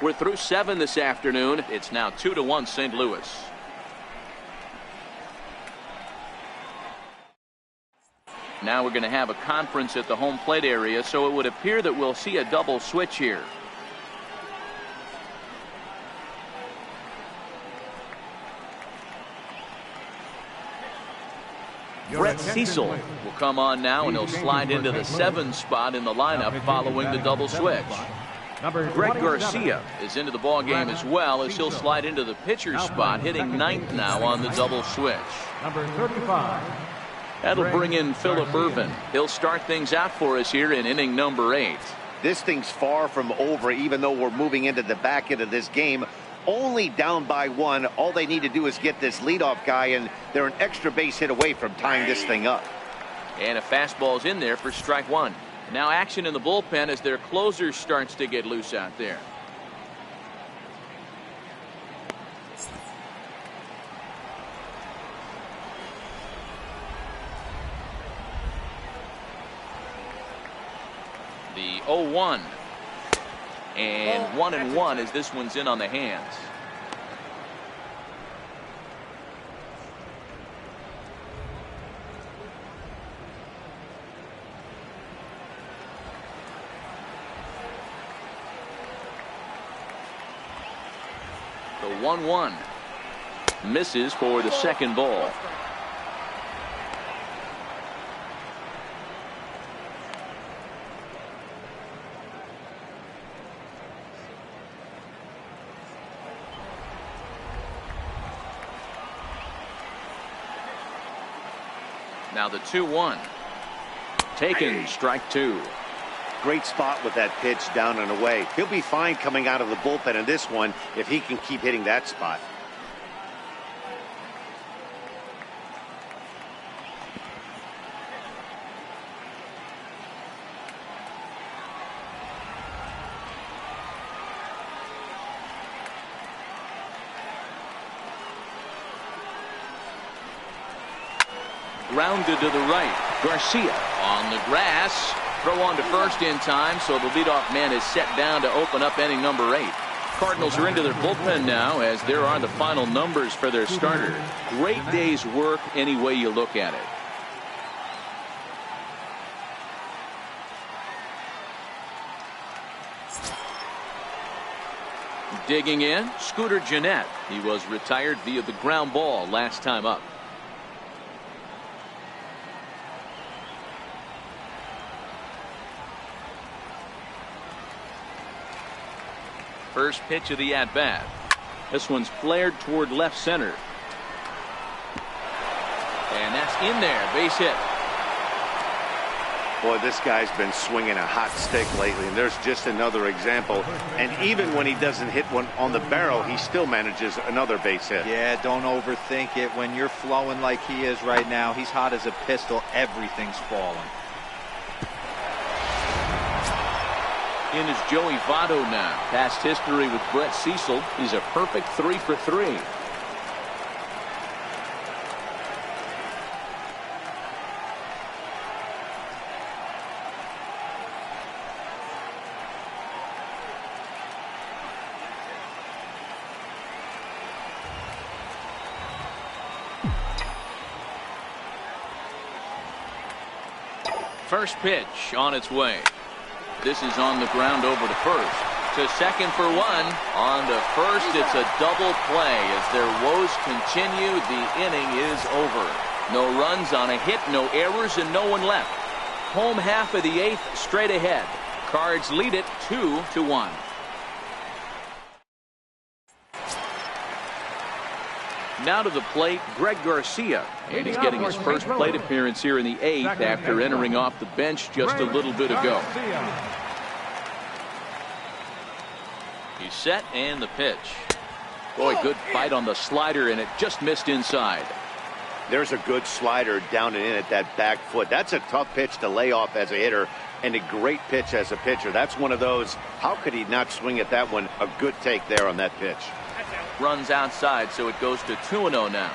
We're through 7 this afternoon. It's now 2-1 St. Louis. Now we're going to have a conference at the home plate area, so it would appear that we'll see a double switch here. Brett Cecil will come on now, and he'll slide into the 7 spot in the lineup following the double switch. Greg Garcia is into the ball game as well, as he'll slide into the pitcher spot, hitting 9th now on the double switch. Number 35. That'll bring in Phillip Ervin. He'll start things out for us here in inning number 8. This thing's far from over, even though we're moving into the back end of this game. Only down by 1. All they need to do is get this leadoff guy, and they're an extra base hit away from tying this thing up. And a fastball's in there for strike 1. Now action in the bullpen as their closer starts to get loose out there. The 0-1. And 1-1 as this one's in on the hands. The 1-1 misses for the second ball. Now the 2-1. Taken, strike 2. Great spot with that pitch down and away. He'll be fine coming out of the bullpen in this one if he can keep hitting that spot. Grounded to the right. Garcia on the grass. Throw on to first in time, so the leadoff man is set down to open up inning number 8. Cardinals are into their bullpen now, as there are the final numbers for their starter. Great day's work any way you look at it. Digging in, Scooter Gennett. He was retired via the ground ball last time up. First pitch of the at-bat. This one's flared toward left center. And that's in there. Base hit. Boy, this guy's been swinging a hot stick lately, and there's just another example. And even when he doesn't hit one on the barrel, he still manages another base hit. Yeah, don't overthink it. When you're flowing like he is right now, he's hot as a pistol. Everything's falling. In is Joey Votto now. Past history with Brett Cecil. He's a perfect 3 for 3. First pitch on its way. This is on the ground over to first. To second for one. On to first, it's a double play. As their woes continue, the inning is over. No runs on a hit, no errors, and no one left. Home half of the 8th, straight ahead. Cards lead it 2-1. Now to the plate, Greg Garcia. And he's getting his first plate appearance here in the 8th after entering off the bench just a little bit ago. He's set and the pitch. Boy, good fight on the slider, and it just missed inside. There's a good slider down and in at that back foot. That's a tough pitch to lay off as a hitter, and a great pitch as a pitcher. That's one of those, how could he not swing at that one? A good take there on that pitch. Runs outside, so it goes to 2-0 now.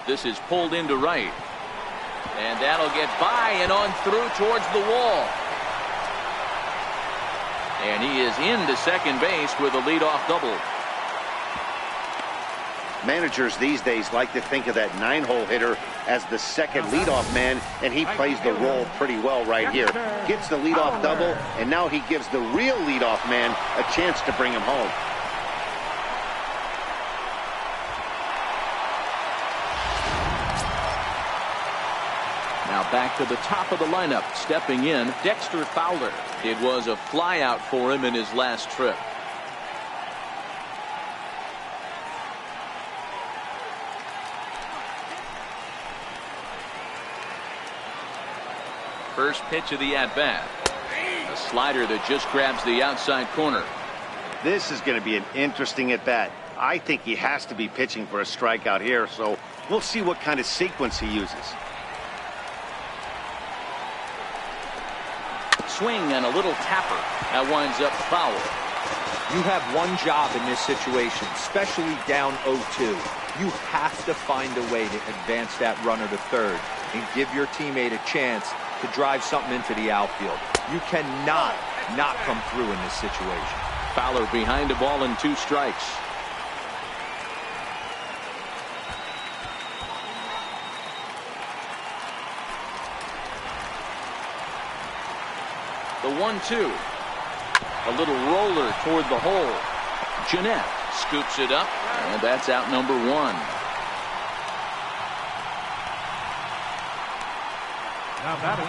This is pulled into right. And that'll get by and on through towards the wall. And he is into second base with a leadoff double. Managers these days like to think of that 9-hole hitter as the second leadoff man, and he plays the role pretty well right here. Gets the leadoff double, and now he gives the real leadoff man a chance to bring him home. Now back to the top of the lineup, stepping in, Dexter Fowler. It was a flyout for him in his last trip. First pitch of the at-bat. A slider that just grabs the outside corner. This is going to be an interesting at-bat. I think he has to be pitching for a strikeout here, so we'll see what kind of sequence he uses. Swing and a little tapper. That winds up foul. You have one job in this situation, especially down 0-2. You have to find a way to advance that runner to third and give your teammate a chance to drive something into the outfield. You cannot not come through in this situation. Fowler behind a ball and 2 strikes. The 1-2. A little roller toward the hole. Jeanette scoops it up, and that's out number 1. Now batting,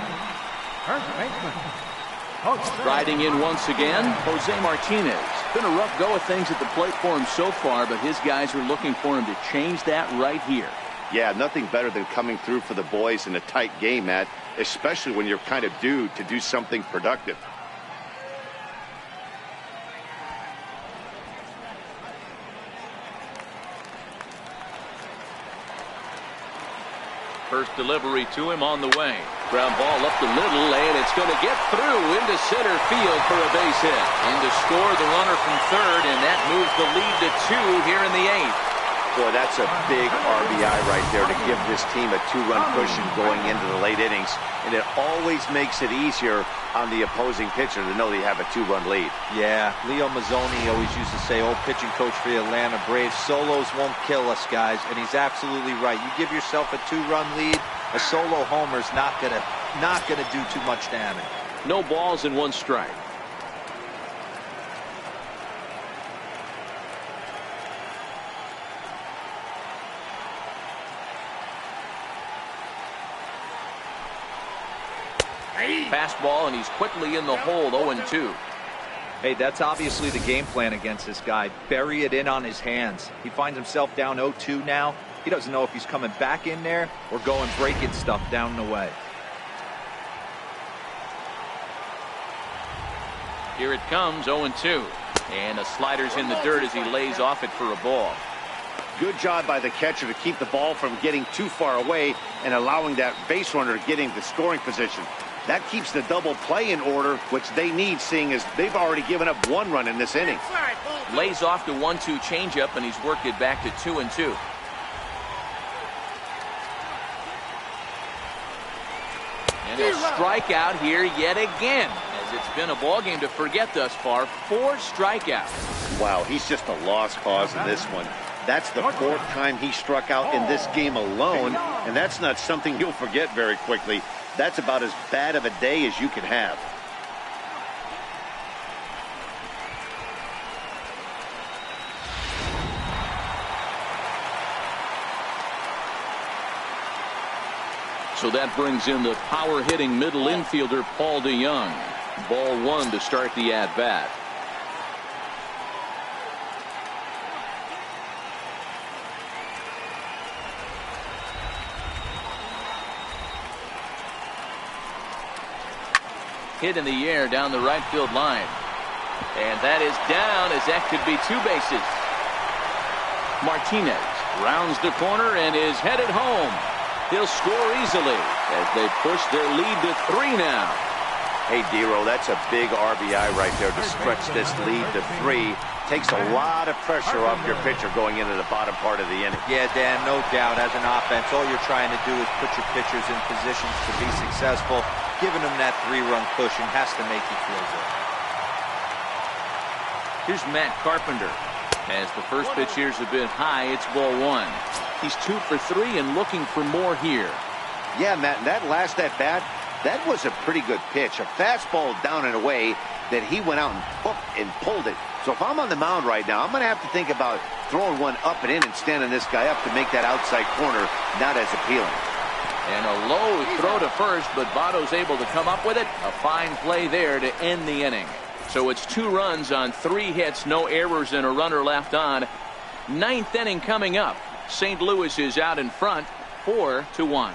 first baseman. Riding in once again, Jose Martinez. Been a rough go of things at the plate for him so far, but his guys are looking for him to change that right here. Yeah, nothing better than coming through for the boys in a tight game, Matt, especially when you're kind of due to do something productive. First delivery to him on the way. Ground ball up the middle, and it's going to get through into center field for a base hit. And to score the runner from third, and that moves the lead to 2 here in the 8th. Boy, that's a big RBI right there to give this team a 2-run cushion going into the late innings. And it always makes it easier on the opposing pitcher to know they have a 2-run lead. Yeah, Leo Mazzoni always used to say, old pitching coach for the Atlanta Braves, solos won't kill us, guys. And he's absolutely right. You give yourself a 2-run lead, a solo homer's not gonna do too much damage. No balls and 1 strike. Fastball, and he's quickly in the hole. 0-2. Hey, that's obviously the game plan against this guy. Bury it in on his hands. He finds himself down 0-2 now. He doesn't know if he's coming back in there or going breaking stuff down the way. Here it comes, 0-2. And the slider's in the dirt as he lays off it for a ball. Good job by the catcher to keep the ball from getting too far away and allowing that base runner to get into scoring position. That keeps the double play in order, which they need, seeing as they've already given up 1 run in this inning. Lays off the 1-2 changeup, and he's worked it back to 2-2. And he'll strike out here yet again, as It's been a ball game to forget thus far. 4 strikeouts. Wow, he's just a lost cause in this one. That's the 4th time he struck out in this game alone, and that's not something you'll forget very quickly. That's about as bad of a day as you can have. So that brings in the power-hitting middle infielder, Paul DeYoung. Ball 1 to start the at-bat. Hit in the air down the right field line. And that is down, as that could be 2 bases. Martinez rounds the corner and is headed home. He'll score easily as they push their lead to 3 now. Hey, Dero, that's a big RBI right there to stretch this lead to 3. Takes a lot of pressure off your pitcher going into the bottom part of the inning. Yeah, Dan, no doubt. As an offense, all you're trying to do is put your pitchers in positions to be successful. Giving them that 3-run cushion has to make you feel good. Here's Matt Carpenter. As the first pitch here's a bit high, it's ball 1. He's 2 for 3 and looking for more here. Yeah, Matt, that last at-bat, that was a pretty good pitch. A fastball down and away that he went out and hooked and pulled it. So if I'm on the mound right now, I'm going to have to think about throwing one up and in and standing this guy up to make that outside corner not as appealing. And a low throw to first, but Votto's able to come up with it. A fine play there to end the inning. So it's 2 runs on 3 hits, no errors, and a runner left on. 9th inning coming up. St. Louis is out in front, 4-1.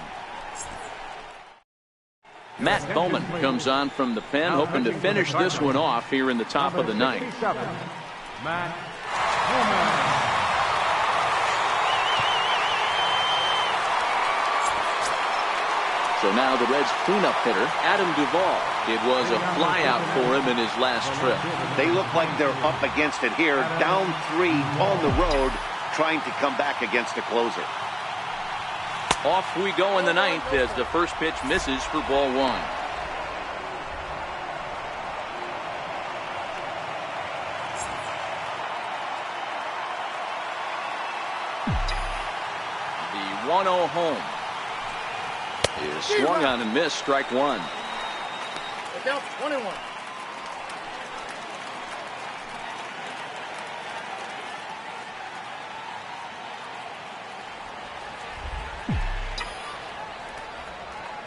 Matt Bowman comes on from the pen, hoping to finish this one off here in the top of the 9th. Matt Bowman. So now the Reds' cleanup hitter, Adam Duvall. It was a flyout for him in his last trip. They look like they're up against it here, down 3 on the road, trying to come back against the closer. Off we go in the 9th as the first pitch misses for ball 1. The 1-0 home is swung on and missed, strike 1. Look out, 1-1.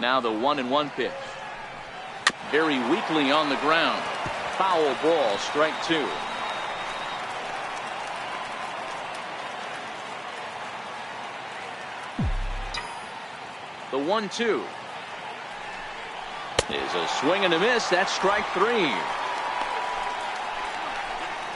Now the 1-1 pitch. Very weakly on the ground. Foul ball, strike 2. The 1-2 is a swing and a miss. That's strike 3.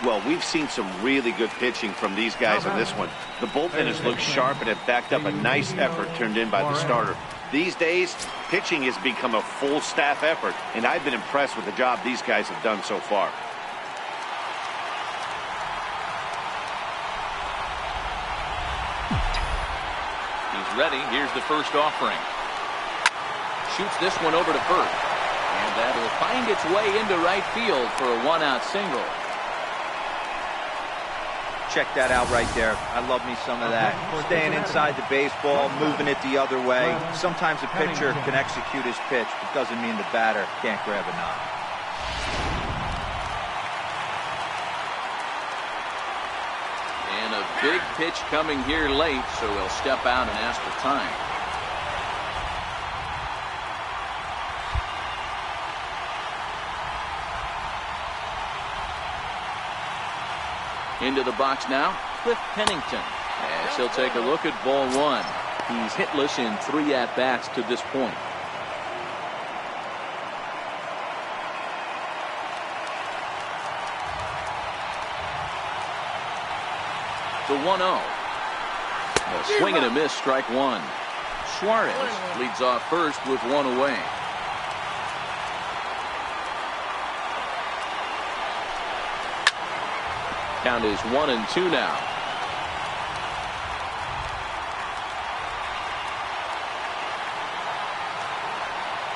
Well, we've seen some really good pitching from these guys on this one. The bullpen has looked sharp and have backed up a nice effort turned in by the starter. These days, pitching has become a full staff effort, and I've been impressed with the job these guys have done so far. He's ready. Here's the first offering. Shoots this one over to first. And that'll find its way into right field for a 1-out single. Check that out right there. I love me some of that. Staying inside the baseball, moving it the other way. Sometimes a pitcher can execute his pitch, but doesn't mean the batter can't grab a knock. And a big pitch coming here late, so he'll step out and ask for time. Into the box now, Cliff Pennington. As he'll take a look at ball 1. He's hitless in 3 at-bats to this point. The 1-0. A swing and a miss, strike 1. Suarez leads off first with 1 away. Count is 1-2 now.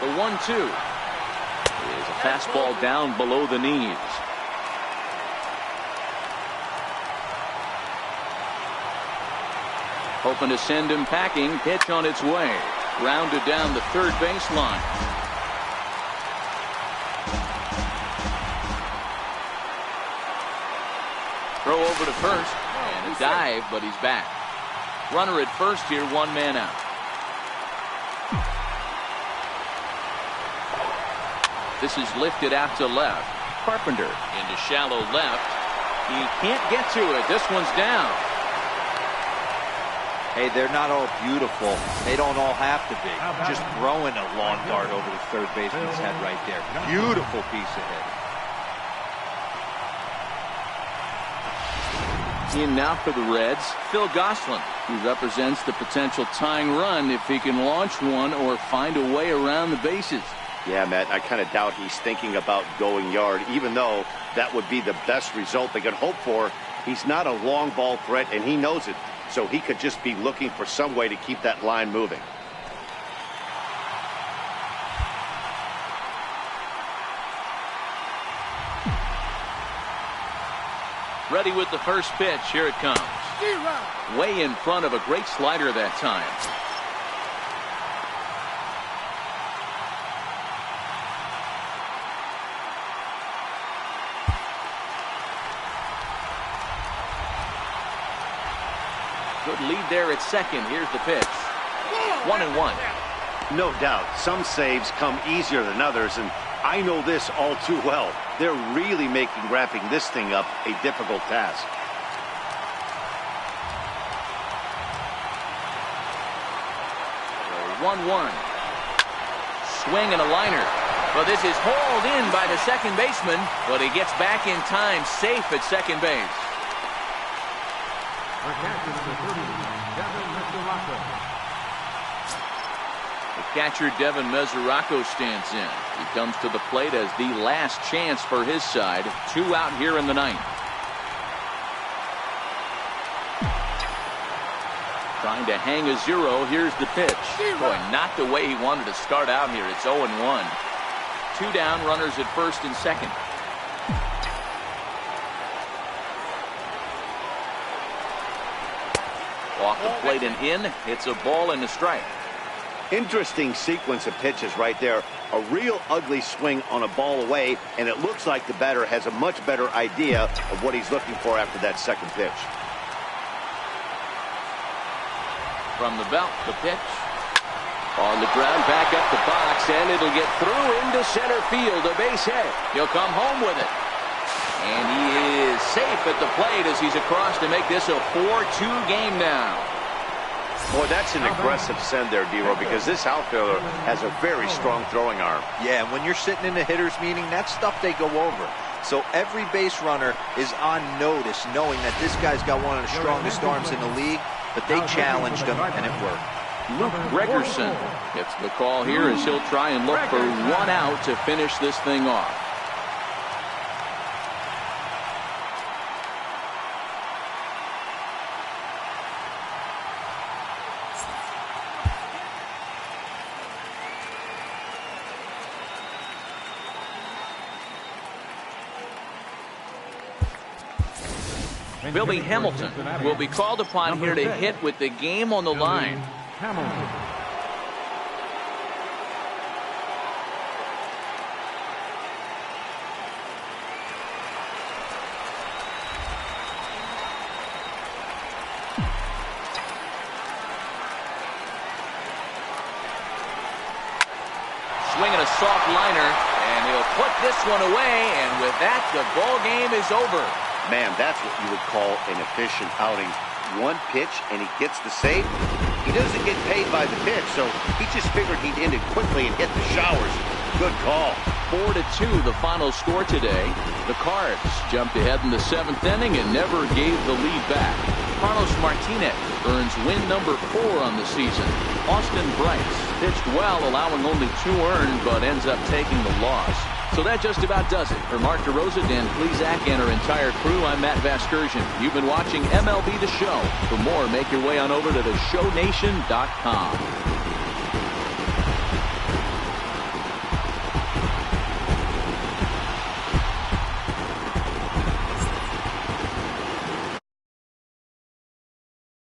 The 1-2 is a Fastball down below the knees. Hoping to send him packing. Pitch on its way. Rounded down the third baseline. Throw over to first. And a dive, but he's back. Runner at first here, one man out. This is lifted out to left. Carpenter into shallow left. He can't get to it. This one's down. Hey, they're not all beautiful. They don't all have to be. Just throwing a lawn dart over the third baseman's head right there. Beautiful piece of hit. In now for the Reds, Phil Gosselin. He represents the potential tying run if he can launch one or find a way around the bases. Yeah, Matt, I kind of doubt he's thinking about going yard, even though that would be the best result they could hope for. He's not a long ball threat, and he knows it. So he could just be looking for some way to keep that line moving. Ready with the first pitch. Here it comes. Way in front of a great slider that time. Good lead there at second. Here's the pitch. 1-1. No doubt. Some saves come easier than others, and I know this all too well. They're really making wrapping this thing up a difficult task. So 1-1. Swing and a liner. Well, this is hauled in by the second baseman, but he gets back in time, safe at second base. The catcher, number 30, Devin Mesoraco. The catcher, Devin Mesoraco, stands in. He comes to the plate as the last chance for his side. 2 out here in the ninth. Trying to hang a 0. Here's the pitch. Boy, not the way he wanted to start out here. It's 0-1. 2 down, runners at first and second. Off the plate and in. It's a ball and a strike. Interesting sequence of pitches right there. A real ugly swing on a ball away, and it looks like the batter has a much better idea of what he's looking for after that second pitch. From the belt, the pitch. On the ground, back up the box, and it'll get through into center field. A base hit. He'll come home with it. And he is safe at the plate as he's across to make this a 4-2 game now. Boy, that's an aggressive send there, D-Row, because this outfielder has a very strong throwing arm. Yeah, and when you're sitting in a hitter's meeting, that's stuff they go over. So every base runner is on notice, knowing that this guy's got one of the strongest arms in the league, but they challenged him, and it worked. Luke Gregerson gets the call here as he'll try and look for 1 out to finish this thing off. Billy Hamilton will be called upon here to hit with the game on the line. Swinging a soft liner, and he'll put this one away, and with that, the ball game is over. Man, that's what you would call an efficient outing. One pitch, and he gets the save. He doesn't get paid by the pitch, so he just figured he'd end it quickly and hit the showers. Good call. 4-2, the final score today. The Cards jumped ahead in the 7th inning and never gave the lead back. Carlos Martinez earns win number 4 on the season. Austin Brice pitched well, allowing only 2 earned, but ends up taking the loss. So that just about does it. For Mark DeRosa, Dan Plesac, and our entire crew, I'm Matt Vasgersian. You've been watching MLB The Show. For more, make your way on over to theshownation.com.